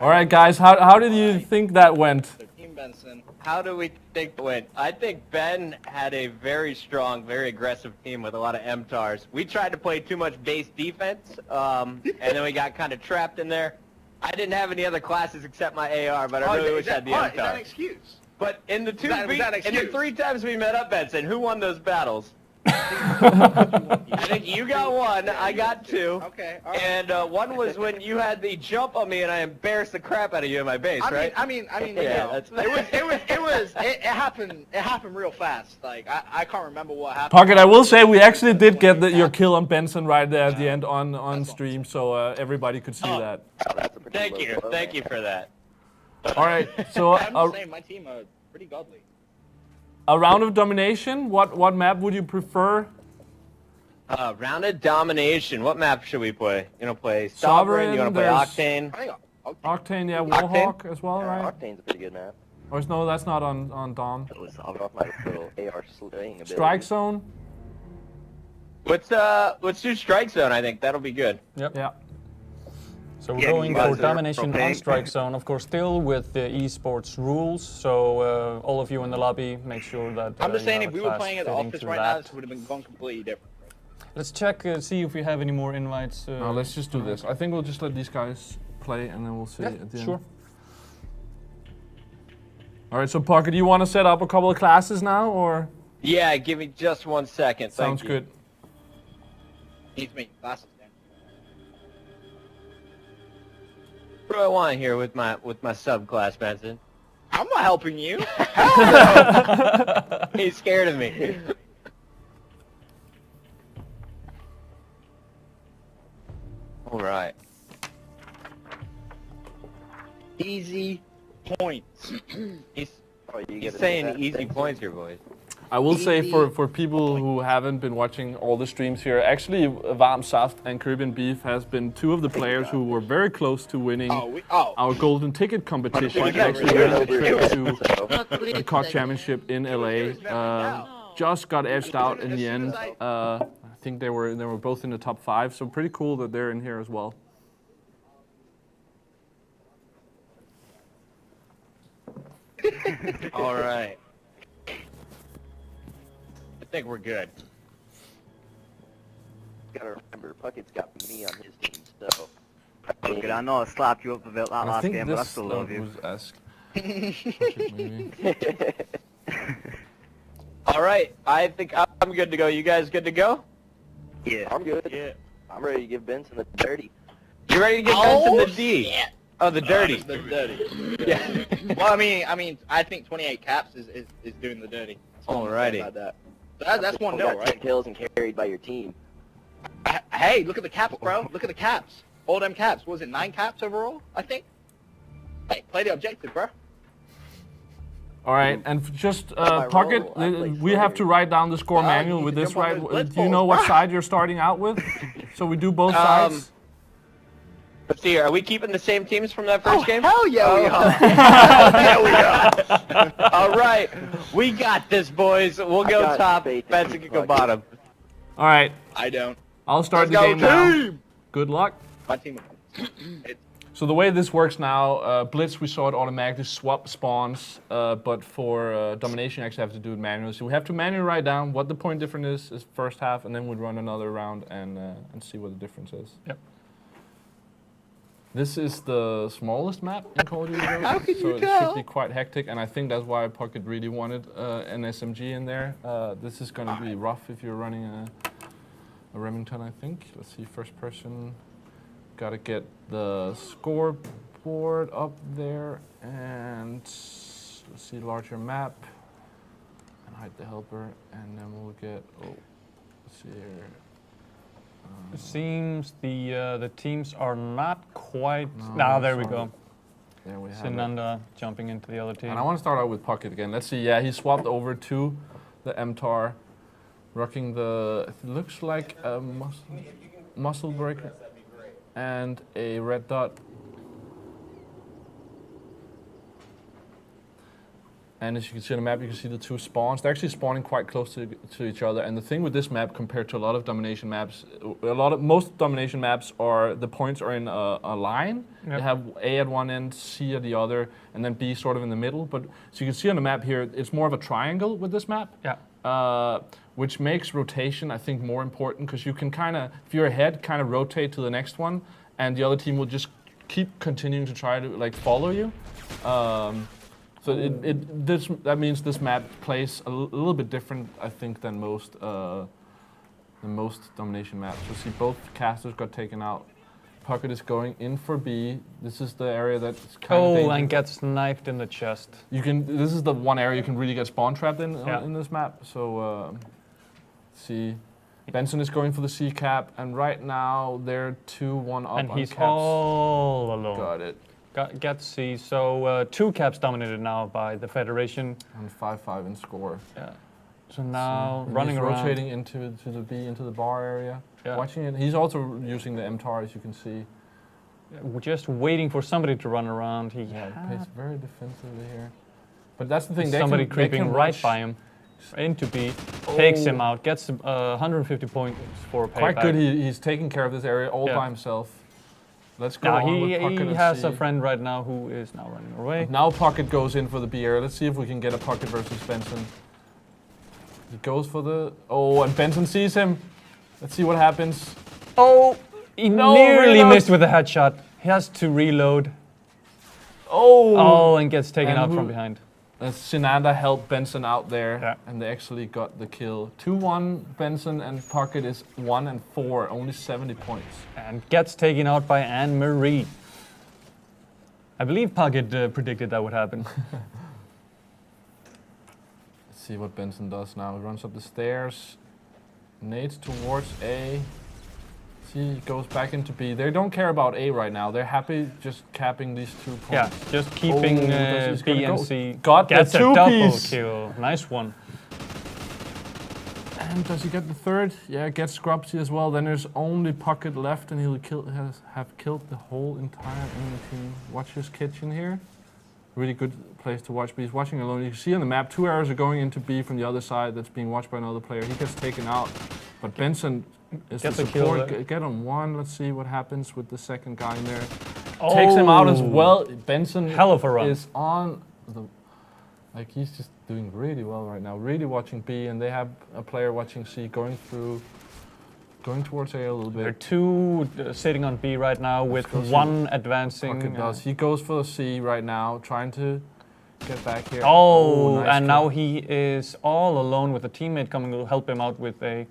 All right, guys. How did you think that went? Team Benson. How do we think it went? I think Ben had a very strong, very aggressive team with a lot of MTARs. We tried to play too much base defense, and then we got kind of trapped in there. I didn't have any other classes except my AR, but I really wish I had the MTAR. Is that an excuse? But in the Was that an in the excuse? 3 times we met up, Benson, who won those battles? I think you got one, I got two. Okay. All right. And one was when you had the jump on me and I embarrassed the crap out of you in my base, right? I mean, Yeah, you know, that's- it happened real fast. Like I can't remember what happened. Pocket, I will say we actually did get your kill on Benson right there at the end on stream, so everybody could see that. Oh, that's a pretty Thank low you, blow. thank you for that. All right, so I'm just saying, my team are pretty godly. a round of domination. What map would you prefer? Round of domination. What map should we play? You want to play Sovereign, Sovereign? You want to play there's- Octane? I think Octane, yeah, Octane? Warhawk as well, Yeah, right? Octane's a pretty good map. Or no, that's not on Dom. I'll go off my little AR slaying ability. Strike Zone. Let's do Strike Zone. I think that'll be good. Yeah. So we're Yeah, going you guys for are domination okay. on Strike Zone, of course, still with the esports rules. So all of you in the lobby, make sure that. I'm just you saying, have if a we were class playing at the fitting office to right now, that. this would have been gone completely different. Let's check, see if we have any more invites. No, let's just do this. I think we'll just let these guys play, and then we'll see at the end. Sure. All right, so Pocket, do you want to set up a couple of classes now, or? Yeah, give me just 1 second. Sounds Thank you. good. Needs me glasses, man. What do I want here with my subclass, Benson? I'm not helping you. He's scared of me. All right. Easy points. He's Oh, you he's get it. saying easy points here, boys. I will say for people who haven't been watching all the streams here, actually Varm Saft and Caribbean Beef has been two of the players who were very close to winning our golden ticket competition. Yeah, Actually yeah, made the trip to Not the really COD today. Championship in LA. Just got edged out in the end. I think they were both in the top 5, so pretty cool that they're in here as well. All right. I think we're good. Gotta remember, Puckett's got me on his team, so. Good, I know I slapped you up a bit that I last think game, but I this still love you. was asked. Maybe. All right. I think I'm good to go. You guys good to go? Yeah. I'm good. Yeah. I'm ready to give Benson the dirty. You ready to get Benson the D? Oh, the dirty. The dirty. Yeah. Well, I mean, I think 28 caps is doing the dirty. That's all I'm gonna say Alrighty. about that. So that's 1-0, got 10 right? kills and carried by your team. Hey, look at the caps, bro. Look at the caps. All them caps. What was it, 9 caps overall, I think? Hey, play the objective, bro. All right, and just my Pocket, role, I play we have to write down the score you manual need with to this, jump on right? those blitz Do you know balls, what bro. side you're starting out with? So we do both sides? Let's see. Are we keeping the same teams from that first game? Hell yeah, we are. Hell yeah, we are. All right. We got this, boys. We'll go got top. faith in Benson you, can go Bucky. bottom. All right, I don't. I'll start Let's the go, game now. team! Good luck. My team. So the way this works now, Blitz, we saw it automatically swap spawns, but for Domination, you actually have to do it manually. So we have to manually write down what the point difference is first half, and then we'd run another round and see what the difference is. Yep. This is the smallest map in Call of Duty, How can so you it tell? should be quite hectic, and I think that's why Pocket really wanted an SMG in there. This is going to be rough if you're running a Remington, I think. Let's see, first person. Got to get the scoreboard up there, and let's see, larger map, and hide the helper, and then we'll get, let's see here. It seems the teams are not quite. No, There we sorry. go. There we have it. Sinanda jumping into the other team. And I want to start out with Pocket again. Let's see, yeah, he swapped over to the MTAR, rocking the, it looks like a muscle breaker and a red dot. And as you can see on the map, you can see the two spawns. They're actually spawning quite close to each other. And the thing with this map compared to a lot of domination maps, most domination maps are, the points are in a line. Yep. You have A at one end, C at the other, and then B sort of in the middle. But so you can see on the map here, it's more of a triangle with this map. Yeah. Which makes rotation, I think, more important because you can kind of, if you're ahead, kind of rotate to the next one, and the other team will just keep continuing to try to like follow you. So that means this map plays a little bit different, I think, than most the most domination maps. You see both casters got taken out. Pocket is going in for B. This is the area that's kind of dangerous. And gets knifed in the chest. You can. This is the one area you can really get spawn trapped in this map. So, see, Benson is going for the C cap, and right now they're 2-1 up And on he's caps. all alone. Got it. Gets C. So 2 caps dominated now by the Federation. And 5-5 in score. Yeah. So now And running he's around. rotating into the B, into the bar area. Yeah. Watching it. He's also using the MTAR, as you can see. We're just waiting for somebody to run around. He Plays very defensively here. But that's the thing. somebody they creeping can right watch. by him. Into B, takes him out, gets 150 points for payback. Quite good. He's taking care of this area all by himself. Let's go Now on with Pocket he and has see. a friend right now who is now running away. Now Pocket goes in for the B area. Let's see if we can get a Pocket versus Benson. He goes for the... Oh, and Benson sees him. Let's see what happens. Oh, he nearly reload. missed with a headshot. He has to reload. Oh! Oh, and gets taken And out who- from behind. Sinanda helped Benson out there, Yeah. and they actually got the kill. 2-1 Benson, and Pocket is 1-4, only 70 points. And gets taken out by Anne-Marie. I believe Pocket predicted that would happen. Let's see what Benson does now. He runs up the stairs, nades towards A. See, he goes back into B. They don't care about A right now. They're happy just capping these 2 points. Yeah, just keeping he's B gonna and go. C. Got Gets the a double two-piece. kill. Nice one. And does he get the third? Yeah, gets Scrubsy as well. Then there's only Pocket left, and he'll have killed the whole entire enemy team. Watch his kitchen here. Really good place to watch, but he's watching alone. You can see on the map, 2 arrows are going into B from the other side that's being watched by another player. He gets taken out, but Benson is Gets the a kill support. there. Get on 1. Let's see what happens with the second guy in there. Takes him out as well. Benson Hell of a run. is on the... Like, he's just doing really well right now. Really watching B, and they have a player watching C going towards A a little There are bit. 2 sitting on B right now with go see 1 advancing. Pocket does. He goes for the C right now, trying to get back here. Oh, nice and kill. now he is all alone with a teammate coming to help him out with a...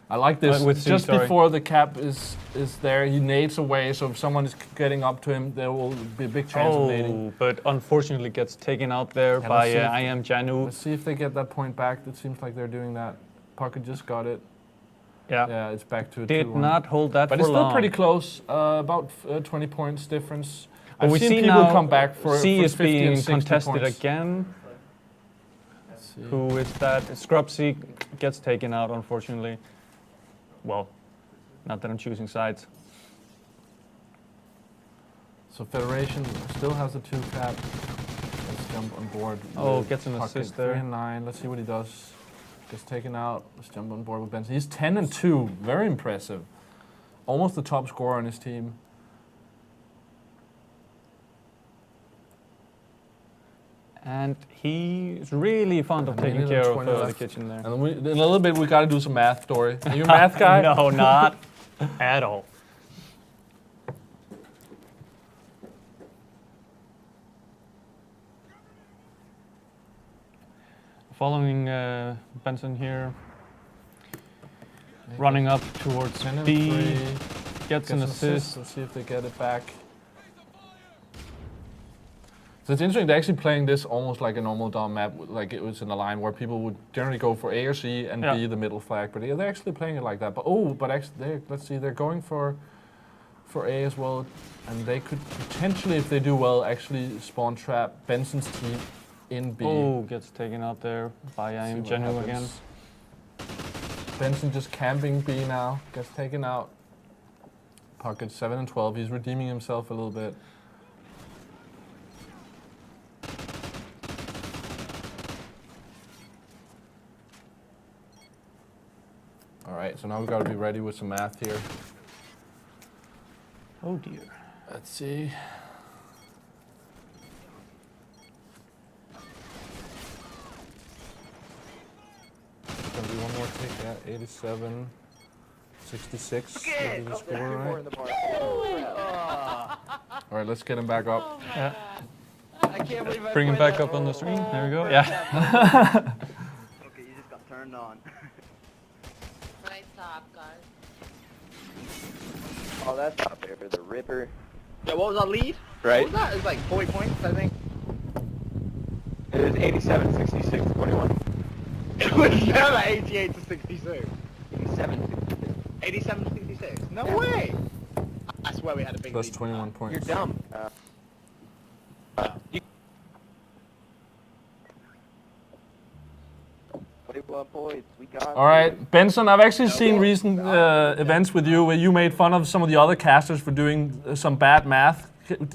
I like this. with C, Just sorry. before the cap is there, he nades away, so if someone is getting up to him, there will be a big chance of nading. Oh, but unfortunately gets taken out there Yeah, by let's see if- I Am Janu. Let's see if they get that point back. It seems like they're doing that. Pocket just got it. Yeah. Yeah, it's back to a Did 2-1. not hold that But for it's still long. pretty close, about 20 points difference. But I've we seen see people now come back for C for is 50 and being 60 contested points. again. Let's see. Who is that? Scrubsy gets taken out, unfortunately. Well, not that I'm choosing sides. So Federation still has a 2 cap. Let's jump on board. Oh, with gets an Pocket. assist there. 3 and 9. Let's see what he does. Gets taken out. Let's jump on board with Benson. He's 10 and 2. Very impressive. Almost the top scorer on his team. And he's really fond of A taking minute care and of 20 the left. kitchen there. And in a little bit, we got to do some math, Dori. Are you a math guy? No, not at all. Following Benson here, running up towards 10 and B, 3. gets an assist. Let's see if they get it back. So it's interesting, they're actually playing this almost like a normal DOM map, like it was in a line where people would generally go for A or C and Yeah. B the middle flag, but they're actually playing it like that. But actually, let's see, they're going for A as well, and they could potentially, if they do well, actually spawn trap Benson's team in B. Oh, gets taken out there by I Am See what Janu again. happens. Benson just camping B now, gets taken out. Pocket 7 and 12, he's redeeming himself a little bit. Alright, so now we've got to be ready with some math here. Oh dear. Let's see. Gonna be one more tick, yeah, 87, 66. Is the score, right? Alright, let's get him back up. Yeah. I can't believe I Bring him played back that up on the role. screen. There we go. Oh, Yeah. Okay, you just got turned on. Right. right top, guys. Oh, that's not fair. The Ripper. Yeah, what was our lead? Right. What was that? It was like 40 points, I think. It was 87, 66, 21. It was never 88 to 66. 87, 87 to 66. No way! I swear we had a big Plus lead. 21 points. You're dumb. 21 points. We got. All right, Benson, I've actually seen recent events with you where you made fun of some of the other casters for doing some bad math.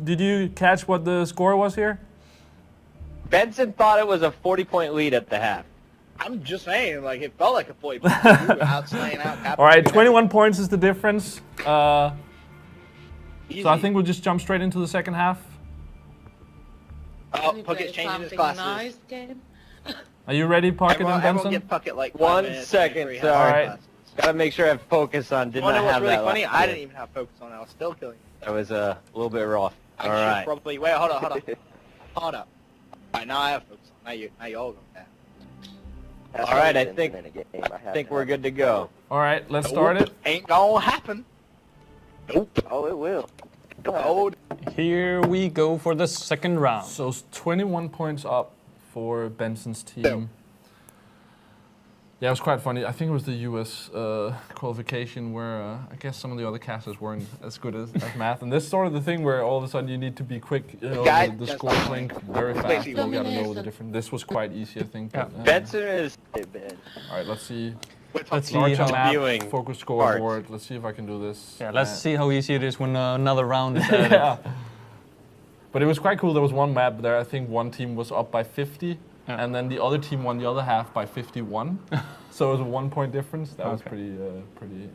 Did you catch what the score was here? Benson thought it was a 40-point lead at the half. I'm just saying, like, it felt like a 40 point. We were outslaying out. Captain. All right, 21 points is the difference. So Easy. I think we'll just jump straight into the second half. Oh, Can we Puckett's play changing his something classes. nice game? Are you ready, Pocket Everyone, and everyone Benson? get Puckett like 5 1 minutes second, before he has sorry. All right. classes. Gotta make sure I have focus on. Did You wanna not know what's have really that funny? last I game. didn't even have focus on it. I was still killing you. That was a little bit rough. I All should right. probably... Wait, hold on. Hold up. Alright, now I have focus on. Now you all go down. That's All right, I been think- in a game. I think we're good to go. All right, let's start it. Ain't gonna happen. Nope. Oh, it will. Oh, Here we go for the second round. So it's 21 points up for Benson's team. Yeah, it was quite funny. I think it was the US qualification where I guess some of the other casters weren't as good as math. And this is sort of the thing where all of a sudden you need to be quick, you know, Guy- the that's score fine. blink very fast. Basically, You gotta know the domination. difference. This was quite easy, I think. Yeah. but, Benson is All right, let's see. Let's see Larger how. map, viewing focus parts. scoreboard. Let's see if I can do this. Yeah, let's see how easy it is when another round is added. Yeah. But it was quite cool. There was one map there. I think one team was up by 50, Yeah. and then the other team won the other half by 51. So it was a 1 point difference. That was Okay. pretty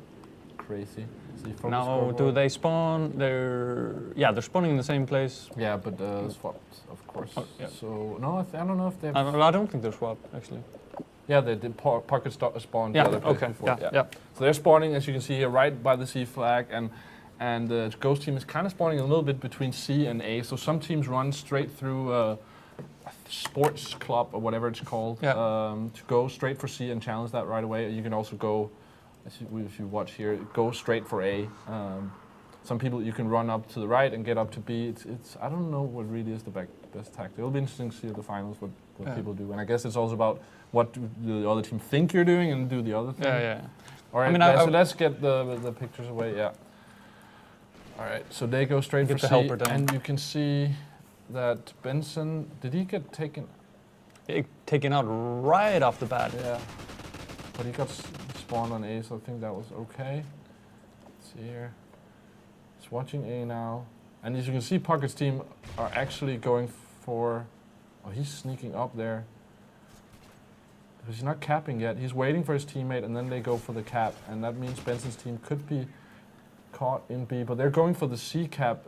crazy. See, focus Now, scoreboard. do they spawn? They're spawning in the same place. Yeah, but swapped, of course. Oh, yeah. So no, I don't know if they. I don't think they're swapped actually. Yeah, they did. Pocket spawned Yeah. the other place Okay. before. Yeah. So they're spawning, as you can see here, right by the C flag, and the Ghost team is kind of spawning a little bit between C and A. So some teams run straight through a sports club or whatever it's called to go straight for C and challenge that right away. You can also go, if you watch here, go straight for A. Some people you can run up to the right and get up to B. It's I don't know what really is the best tactic. It'll be interesting to see at the finals what people do. And I guess it's also about what do the other team think you're doing and do the other thing. Yeah. All right, I mean, guys, so let's get the pictures away. Yeah. All right, so they go straight Get for the C, helper down. and you can see that Benson, did he get taken? Taken out right off the bat. Yeah, but he got spawned on A, so I think that was okay. Let's see here. He's watching A now, and as you can see, Pocket's team are actually going for. Oh, he's sneaking up there. He's not capping yet. He's waiting for his teammate, and then they go for the cap, and that means Benson's team could be caught in B, but they're going for the C cap.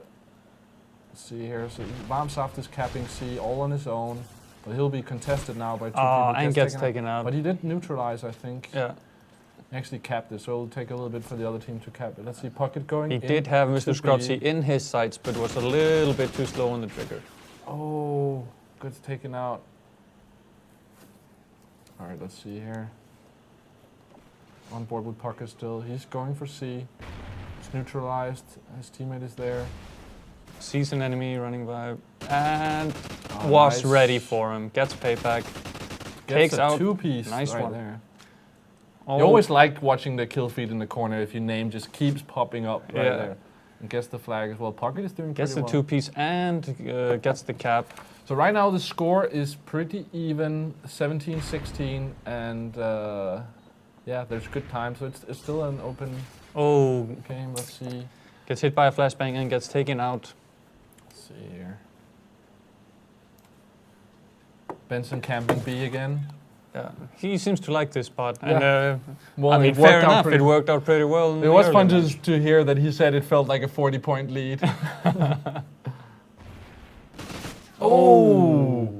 Let's see here. So Varmsaft is capping C all on his own, but he'll be contested now by two people. And gets taken out. But he did neutralize, I think. Yeah. He actually capped it, so it'll take a little bit for the other team to cap it. Let's see, Pocket going. He in did have Mr. to Scrotzy B. in his sights, but was a little bit too slow on the trigger. Oh, gets taken out. All right, let's see here. On board with Pocket still. He's going for C. It's neutralized. His teammate is there. Sees an enemy running by and Oh, was nice. ready for him. Gets payback. Gets Takes a out. two-piece Nice right one. there. Oh, You always like watching the kill feed in the corner if your name just keeps popping up right Yeah. there. And gets the flag as well. Pocket is doing gets pretty the well. two-piece and gets the cap. So right now the score is pretty even, 17-16, and yeah, there's good time. So it's still an open Oh, game. Let's see. gets hit by a flashbang and gets taken out. Let's see here. Benson camping B again. Yeah, he seems to like this spot. Yeah. And Well, I mean, it worked fair out enough. pretty- It worked out pretty well. in It the was early fun match. to hear that he said it felt like a 40-point lead. Oh!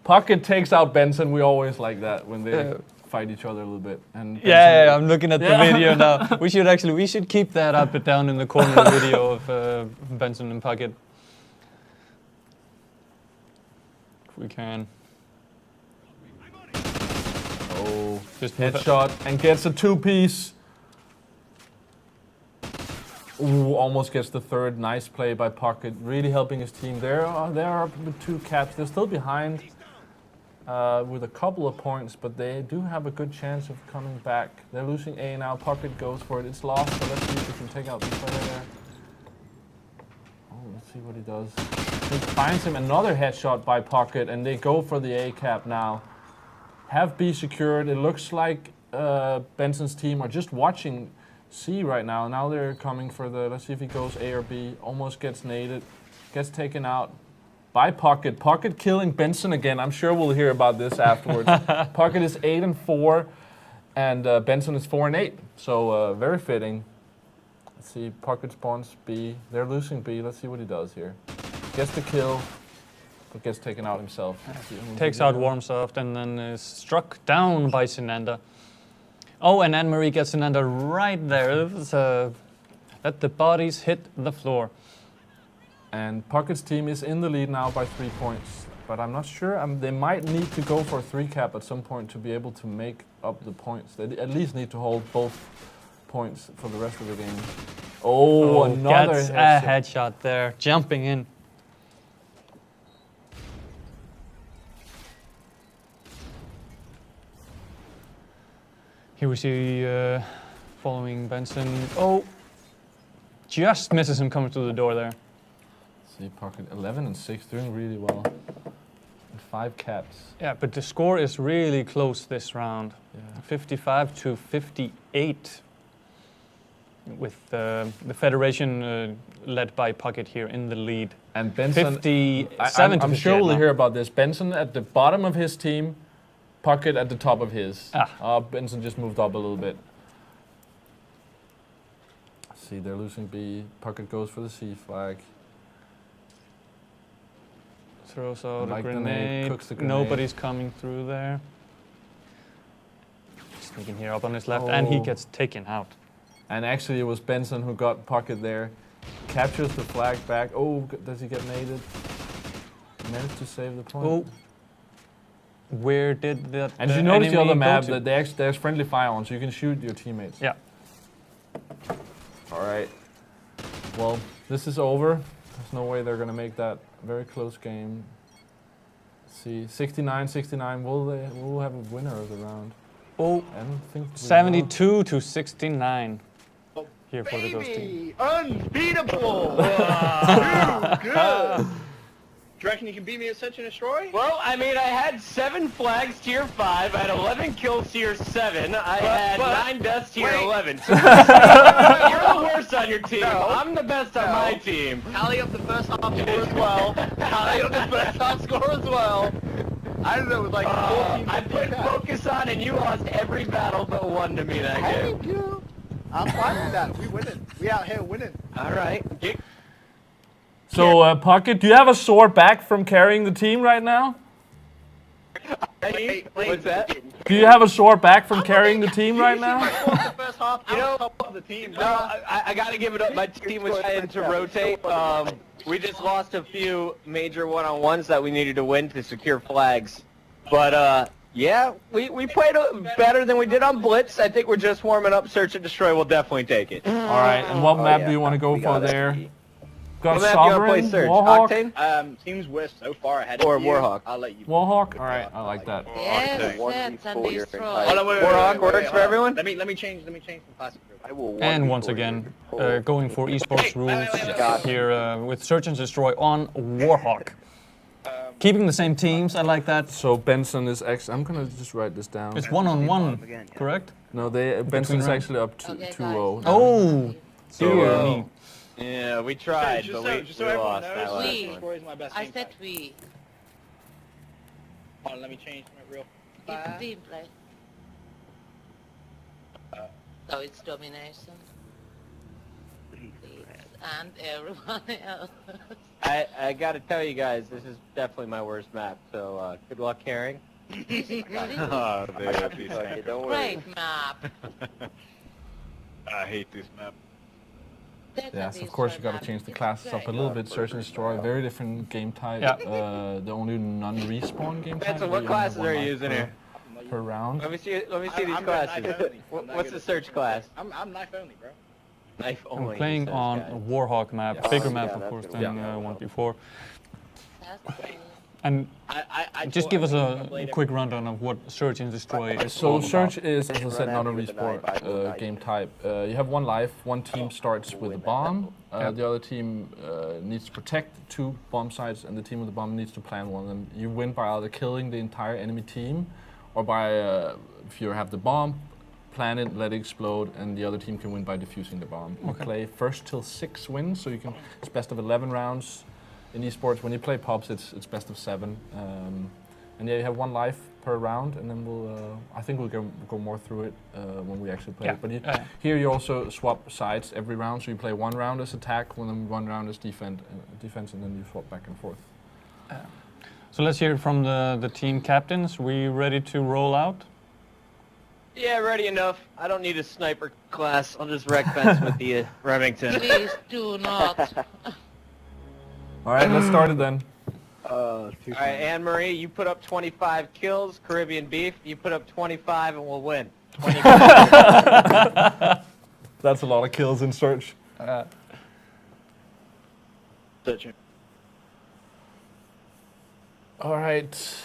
Pocket takes out Benson. We always like that when they Yeah. fight each other a little bit. And Yeah, I'm looking at the Yeah. video now. We should keep that up and down in the corner of the video of Benson and Puckett. If we can. Oh, Just headshot and gets a two-piece. Ooh, almost gets the third. Nice play by Pocket, really helping his team. They're up with 2 caps. They're still behind with a couple of points, but they do have a good chance of coming back. They're losing A now. Pocket goes for it. It's lost, but let's see if we can take out the player there. Oh, let's see what he does. He finds him another headshot by Pocket, and they go for the A cap now. Have B secured. It looks like Benson's team are just watching C right now. Now they're coming for the, let's see if he goes A or B. Almost gets naded. Gets taken out by Pocket. Pocket killing Benson again. I'm sure we'll hear about this afterwards. Pocket is 8-4, and Benson is 4-8. So very fitting. Let's see, Pocket spawns B. They're losing B. Let's see what he does here. Gets the kill, but gets taken out himself. Takes out Warmsoft and then is struck down by Sinanda. Oh, and Anne-Marie gets Sinanda right there. Let the bodies hit the floor. And Pocket's team is in the lead now by 3 points. But I'm not sure. They might need to go for a 3 cap at some point to be able to make up the points. They at least need to hold both points for the rest of the game. Oh, another gets headshot. a headshot there, jumping in. Here we see following Benson. Oh, just misses him coming through the door there. See, Pocket 11-6, doing really well. And 5 caps. Yeah, but the score is really close this round. Yeah. 55-58. With the Federation led by Pocket here in the lead. And Benson, 57 I'm sure we'll hear about this. Benson at the bottom of his team, Pocket at the top of his. Benson just moved up a little bit. See, they're losing B. Pocket goes for the C flag. Throws out a Like grenade. cooks the grenade. Nobody's coming through there. Sneaking here up on his left, and he gets taken out. And actually, it was Benson who got Pocket there. Captures the flag back. Oh, does he get naded? Managed to save the point. Oh. Where did that And did you notice the other map that that there's friendly fire on, so you can shoot your teammates? Yeah. All right. Well, this is over. There's no way they're going to make that very close game. Let's see, 69-69. Will have a winner of the round? Oh, I don't think 72-69. Here for the Ghost team. Unbeatable! Too good! Do you reckon you can beat me at Search and Destroy? Well, I mean, I had 7 flags tier 5, I had 11 kills tier 7, I had 9 deaths tier 11. So you're the worst on your team. No. I'm the best on my team. Tally up the first half score as well. Tally up the first half score as well. I don't know, it was like 14. I put focus on, and you lost every battle but one to me that game. Thank you. I'm fine with that. We winning. We out here winning. All right. So, Pocket, do you have a sore back from carrying the team right now? What's that? Do you have a sore back from carrying the team right now? The first half, You know, top of the team. No, I got to give it up. My team was trying to rotate. We just lost a few major one-on-ones that we needed to win to secure flags. But, yeah, we played better than we did on Blitz. I think we're just warming up. Search and Destroy will definitely take it. All right, and what map do you want to go for there? Got What map do you want to Sovereign, play, Search? Warhawk? Octane? Teams we're so far ahead Or of you. Warhawk. I'll let you. Warhawk? All right, I like that. Yes, that's and destroy. Oh, no, wait, Warhawk works for everyone? Let me change some classic group. And once again, going for esports rules here with Search and Destroy on Warhawk. Keeping the same teams, I like that. So Benson is actually, I'm going to just write this down. It's 1-on-1, correct? No, Benson is actually up to Okay, 2-0. Oh, dear me. Yeah, we tried, Just but so we everyone lost that knows, last We. one. Destroy is my best I team said type. we. Hold on, let me change my real. Keep team play. So it's domination. And everyone else. I got to tell you guys, this is definitely my worst map. So good luck carrying. Really? Oh, don't worry. Great map. I hate this map. That's Yes, a of course you destroy got to map. change the classes up a little bit. Search and Destroy, very different game type. Yeah. The only non-respawn game type. Benson, where what you classes only are have you one using life here? per round. Let me see these I'm classes. knife only. What's the search class? I'm knife only, bro. Knife I'm only. playing says, on guys. a Warhawk map, Yeah. bigger Oh, map yeah, of that's course gonna than be one before. That's cool. And I just give us a quick rundown of what Search and Destroy is So all Search about. is, as I Run said, not a after with the knife, I will resport knife game you. type. You have one life. One team starts with a bomb. Yeah. The other team needs to protect 2 bomb sites, and the team with the bomb needs to plant one of them. You win by either killing the entire enemy team, or by if you have the bomb, plant it, let it explode, and the other team can win by defusing the bomb. You play first till 6 wins, so you can. It's best of 11 rounds. In esports, when you play pubs, it's best of 7. And yeah, you have 1 life per round, and then we'll. I think we'll go more through it when we actually play. Yeah. It. But Yeah. here you also swap sides every round, so you play 1 round as attack, then 1 round as defense, and then you swap back and forth. So let's hear it from the team captains. We ready to roll out? Yeah, ready enough. I don't need a sniper class. I'll just wreck fence with the Remington. Please do not. All right, let's start it then. All right, Anne Marie, you put up 25 kills. Caribbean Beef, you put up 25, and we'll win. 25. That's a lot of kills in Search. All right.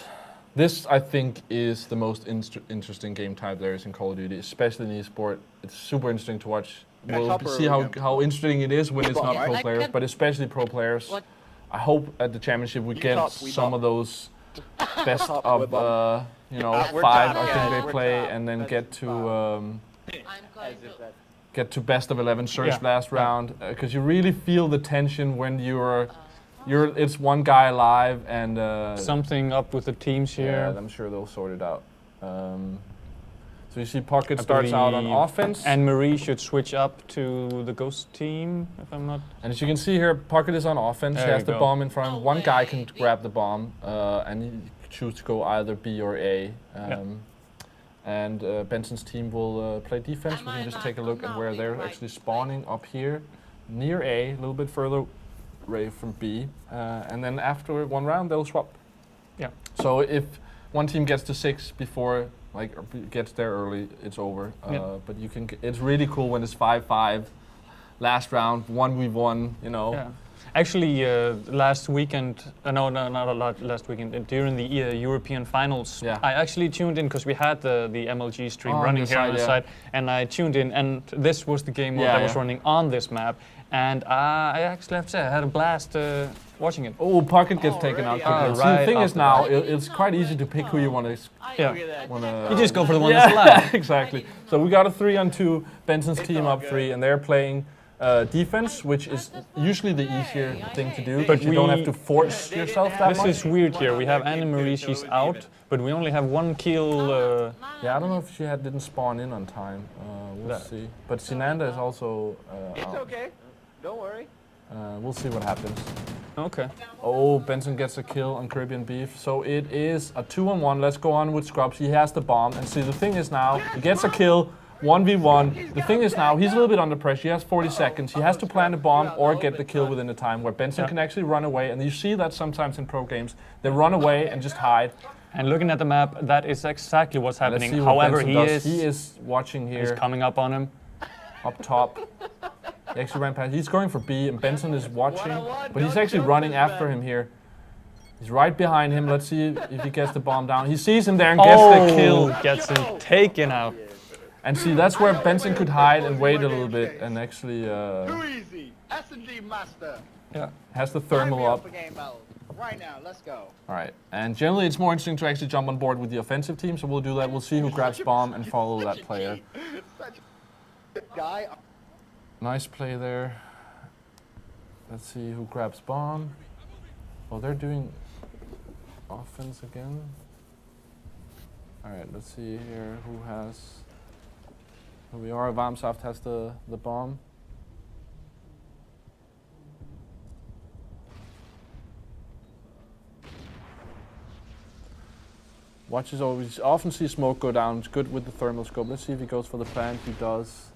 This, I think, is the most interesting game type there is in Call of Duty, especially in eSport. It's super interesting to watch. We'll see how interesting it is when it's not pro I players, can- but especially pro players. What? I hope at the championship we get top, some of those best top, of, we're 5, we're I top, think guys, they we're play, top. and then That's get to I'm going to. get to best of 11 Search Yeah. last round, because you really feel the tension when it's one guy alive and Something up with the teams yeah, here. I'm sure they'll sort it out. So you see Pocket I starts out on believe offense. Anne Marie should switch up to the Ghost team, if I'm not. And as you can see here, Pocket is on offense. There He has you the go. bomb in front. No One guy way. can grab the bomb, and you choose to go either B or A. And Benson's team will play defense. Am We I can just not take a look at where allowed they're right actually spawning up here, near A, a little bit further away from B. And then after 1 round, they'll swap. Yeah. So if one team gets to 6 before, gets there early, it's over. Yeah. But you can. It's really cool when it's 5-5. Last round, 1v1. Yeah. Actually, last weekend, no, not a lot last weekend, during the European finals, Yeah. I actually tuned in because we had the MLG stream Oh, on running your here on side, the yeah. side, and I tuned in, and this was the game mode Yeah, that was yeah. running on this map, and I actually have to say, I had a blast watching it. Oh, Pocket gets taken out. Already, quickly. See, the right thing off is the now, bat. it's quite easy to pick who you want to. Yeah. Look at that. You just go for the one that's Yeah, alive. exactly. So we got a 3-on-2. Benson's team up 3, and they're playing defense, which is usually the easier thing to do, but you don't have to force yourself that This much. is weird here. We have Anne Marie, she's out, but we only have 1 kill. Yeah, I don't know if she didn't spawn in on time. We'll That- see. But Sinanda is also It's out. okay. Don't worry. We'll see what happens. Okay. Oh, Benson gets a kill on Caribbean Beef. So it is a 2-on-1. Let's go on with Scrubs. He has the bomb. And see, the thing is now, he gets a kill, 1v1. The thing is now, he's a little bit under pressure. He has 40 seconds. He has to plant a bomb or get the kill within the time, where Benson can actually run away. And you see that sometimes in pro games. They run away and just hide. And looking at the map, that is exactly what's Let's happening. see what However, Benson does. He is watching he's here, coming up on him. up top. He actually ran past. He's going for B, and Benson is watching, but he's actually running after him here. He's right behind him. Let's see if he gets the bomb down. He sees him there and gets the kill. Gets him taken out. And see, that's where Benson could hide and wait a little bit, and actually Too easy. S&D master. Yeah. has the Sign thermal me up. for game battles. Right now, let's go. All right, and generally it's more interesting to actually jump on board with the offensive team, so we'll do that. We'll see who grabs bomb and follow that player. Such a guy. Nice play there. Let's see who grabs bomb. Oh, they're doing offense again. All right, let's see here who has. Here we are. Varmsaft has the bomb. Watches always often see smoke go down. It's good with the thermal scope. Let's see if he goes for the plant. He does.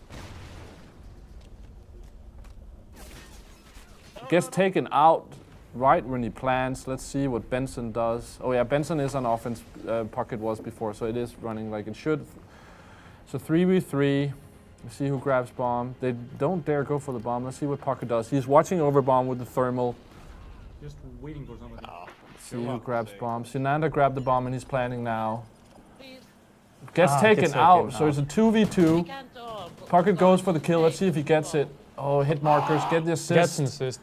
Gets taken out right when he plants. Let's see what Benson does. Oh yeah, Benson is on offense. Pocket was before, so it is running like it should. So 3v3. Let's see who grabs bomb. They don't dare go for the bomb. Let's see what Pocket does. He's watching over bomb with the thermal. Just waiting for somebody. See who grabs bomb. Sinanda grabbed the bomb and he's planning now. Please. Gets taken out, so it's a We 2v2. can't all. Pocket goes for the kill. Let's see if he gets it. Oh, hit markers. Get the Gets an assist. assist.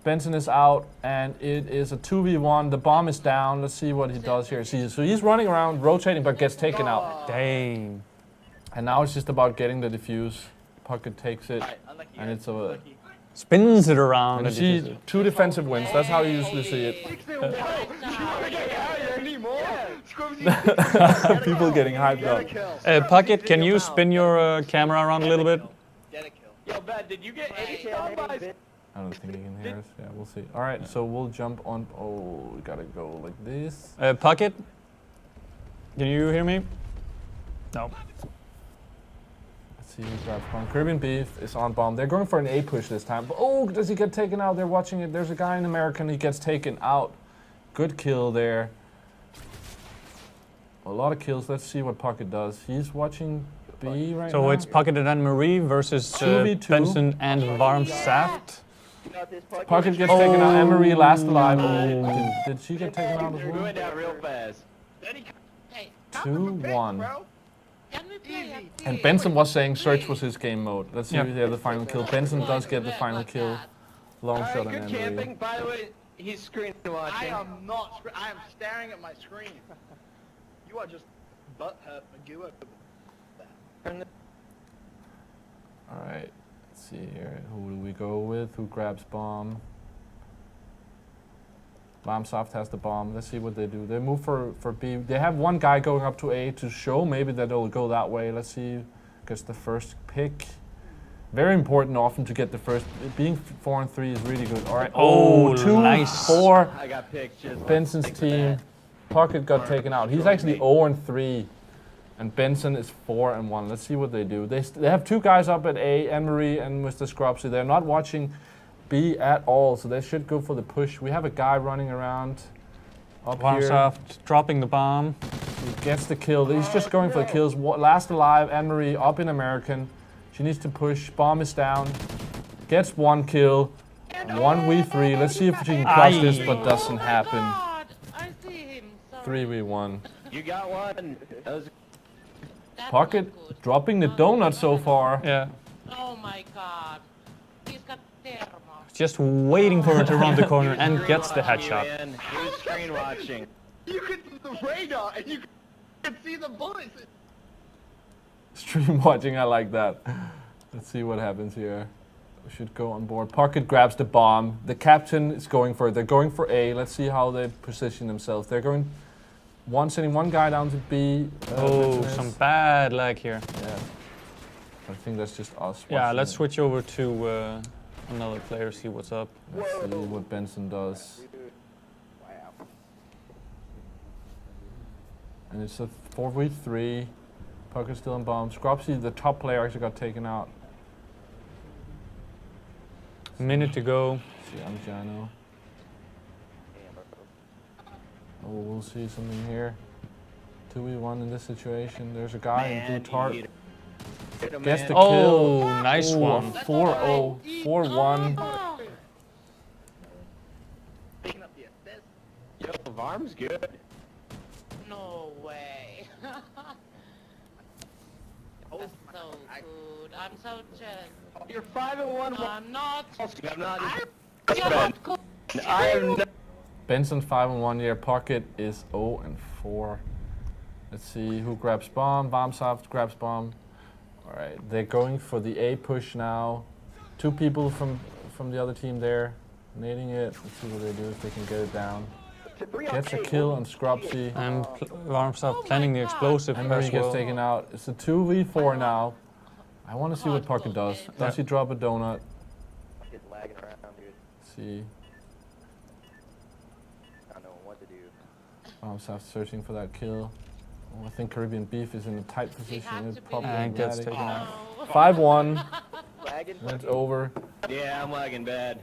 Benson is out, and it is a 2v1. The bomb is down. Let's see what he does here. See, so he's running around, rotating, but gets taken out. Dang. And now it's just about getting the defuse. Pocket takes it, Unlucky. and it's a. Spins it around. And you see 2 defensive wins. That's how you usually see it. People getting hyped up. Pocket, can you spin your camera around a little bit? Get a kill. Yo, Ben, did you get any soundbites? I don't think he can hear us. Yeah, we'll see. All right, so we'll jump on. Oh, we gotta go like this. Pocket, can you hear me? No. Let's see who grabs bomb. Caribbean Beef is on bomb. They're going for an A push this time. But, oh, does he get taken out? They're watching it. There's a guy in American. He gets taken out. Good kill there. A lot of kills. Let's see what Pocket does. He's watching B right now. So it's Pocket and Anne-Marie versus 2v2. Benson and Varmsaft. Pocket gets taken out. Anne-Marie last alive. Oh, did she get taken out as We well? went down real fast. Hey, 2-1. can we play a And team? Benson was saying Search was his game mode. Let's see Yeah. if they have the final kill. Benson does get the final kill. Long All shot right, on good Anne-Marie. camping. By the way, he's screen I watching. am not. I am staring at my screen. You are just butt hurt Magoo over that. All right, let's see here. Who do we go with? Who grabs bomb? Bombsoft has the bomb. Let's see what they do. They move for B. They have one guy going up to A to show maybe that they'll go that way. Let's see who gets the first pick. Very important often to get the first. Being 4 and 3 is really good. All right. Oh, 2, nice. 4. I got picked just Benson's like team. that. Pocket got taken out. He's actually 0 and 3. And Benson is 4 and 1. Let's see what they do. They have 2 guys up at A, Anne-Marie and Mr. Scrubsy. They're not watching B at all, so they should go for the push. We have a guy running around up here. Varmsaft dropping the bomb. He gets the kill. He's just going for the kills. Last alive, Anne-Marie up in American. She needs to push. Bomb is down. Gets 1 kill. 1v3. Let's see if she can crush this, but doesn't happen. God, I see him. Sorry. 3v1. You got one. That was That's Pocket not good. dropping the donut so far. Yeah. Oh my God. He's got thermal. Just waiting for her to run the corner and screen gets the watching you, headshot. man. He was screen watching. You could see the radar and you could see the bullets. Stream watching, I like that. Let's see what happens here. We should go on board. Pocket grabs the bomb. The captain is going for it. They're going for A. Let's see how they position themselves. They're going sending one guy down to B. Oh, Benson is. some bad lag here. Yeah. I think that's just us. Yeah, watching let's it. switch over to another player, see what's up. Let's see what Benson does. And it's a 4v3. Pocket still on bomb. Scropsy, the top player, actually got taken out. Minute to go. See, Angiano. Oh, we'll see something here. 2v1 in this situation. There's a guy in blue tarp. Gets the Oh, kill. nice Ooh, one. 4-0. 4-1. Oh, Picking up the assist. Yo, Varm's good. no way. That's so good. I'm so jealous. You're 5-1. No, I'm not. I'm not. You're not good. I am not. Benson 5-1 year. Pocket is 0-4. Let's see who grabs bomb. Bombsoft grabs bomb. All right, they're going for the A push now. 2 people from the other team there, nading it. Let's see what they do if they can get it down. Gets a kill on Scropsy. And Varmsaft planning the explosive Anne-Marie as gets well. taken out. It's a 2v4 now. I want to see what Pocket does. Does he drop a donut? It's lagging around, dude. Let's see. I don't know what to do. Bombsoft searching for that kill. Oh, I think Caribbean Beef is in a tight position. have It's to be probably And gets automatic. taken out. No. 5-1. Lagging. And it's over. Yeah, I'm lagging bad.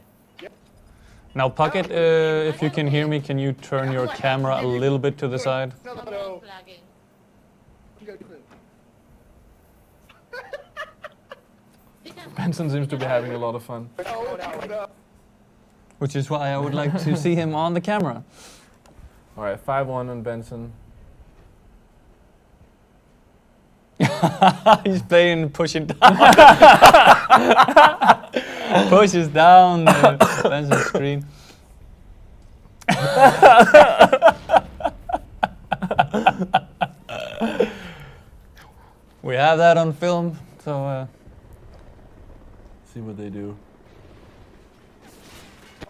Now, Pocket, if you can hear me, can you turn your camera a little bit to the side? No. Someone's lagging. Go through. Benson seems to be having a lot of fun. Which is why I would like to see him on the camera. All right, 5-1 on Benson. He's playing pushing down. Pushes down the Benson's screen. We have that on film, so See what they do.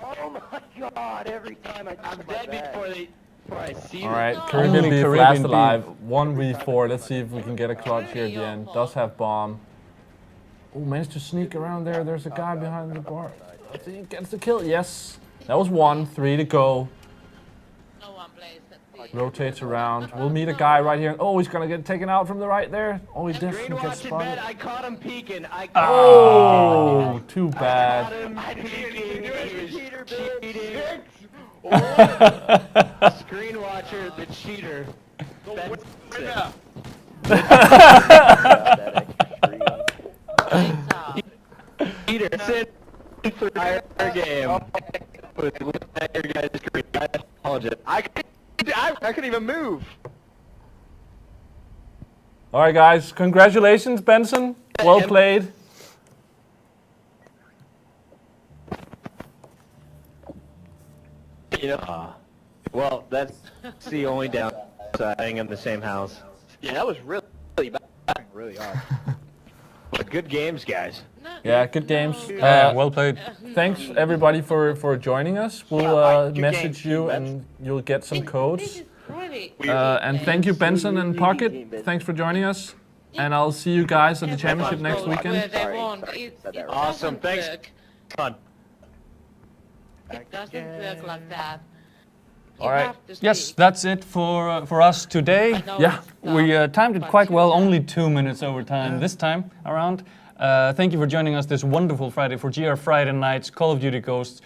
Oh my god, every time I'm dead before I see All right, Only Caribbean Beef Caribbean last Beef. alive. 1v4. Let's see if we can get a clutch here at the end. Does have bomb. Oh, managed to sneak around there. There's a guy behind the bar. Let's see, gets the kill. Yes. That was 1. 3 to go. No one plays that thing. Rotates around. We'll meet a guy right here. Oh, he's gonna get taken out from the right there. Oh, he Green definitely gets watching Ben, spotted. I caught him peeking. Oh, too bad. Screen watcher, the cheater. Cheater, sit through our game. With your guys' screen. I apologize. I couldn't even move. All right, guys. Congratulations, Benson. Well played. You know, well, that's the only downside being in the same house. Yeah, that was really bad. Really hard. But good games, guys. Yeah, good games. well played. Thanks everybody for joining us. We'll message you and you'll get some codes. And thank you, Benson and Pocket. Thanks for joining us. And I'll see you guys at the championship next weekend. Awesome, thanks. Fun. It doesn't work like that. All right. Yes, that's it for us today. Yeah. We timed it quite well, only 2 minutes over time this time around. Thank you for joining us this wonderful Friday for GR Friday Nights, Call of Duty Ghosts.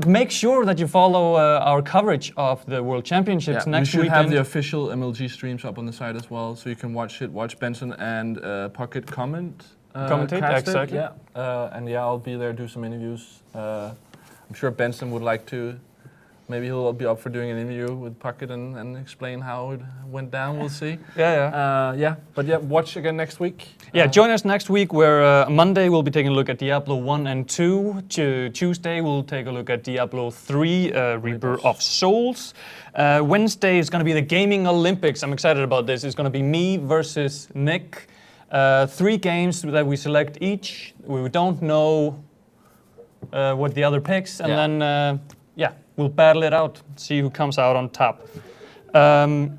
Make sure that you follow our coverage of the World Championships next we should weekend. have the official MLG streams up on the site as well, so you can watch it. Watch Benson and Pocket commentate, cast it. Exactly. Yeah, and yeah, I'll be there, do some interviews. I'm sure Benson would like to. Maybe he'll be up for doing an interview with Pocket and explain how it went down. We'll see. Yeah. But yeah, watch again next week. Yeah, join us next week where Monday we'll be taking a look at Diablo 1 and 2. Tuesday we'll take a look at Diablo 3, Rebirth of Souls. Wednesday is going to be the Gaming Olympics. I'm excited about this. It's going to be me versus Nick. 3 games that we select each. We don't know what the other picks. And then, we'll battle it out, see who comes out on top. Other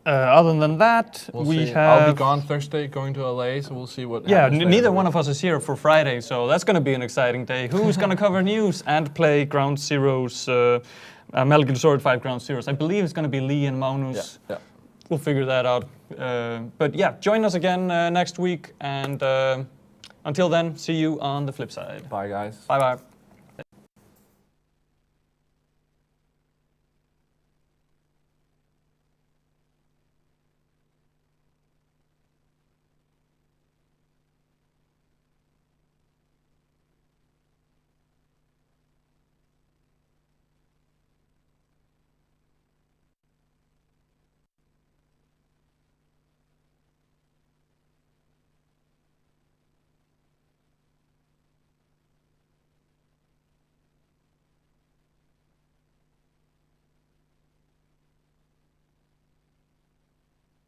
than that, we have... I'll be gone Thursday, going to LA, so we'll see what Yeah, happens there. neither one of us is here for Friday, so that's going to be an exciting day. Who's going to cover news and play Ground Zeroes, Metal Gear Solid 5 Ground Zeroes? I believe it's going to be Lee and Magnus. Yeah. We'll figure that out. But yeah, join us again next week, and until then, see you on the flip side. Bye, guys. Bye-bye.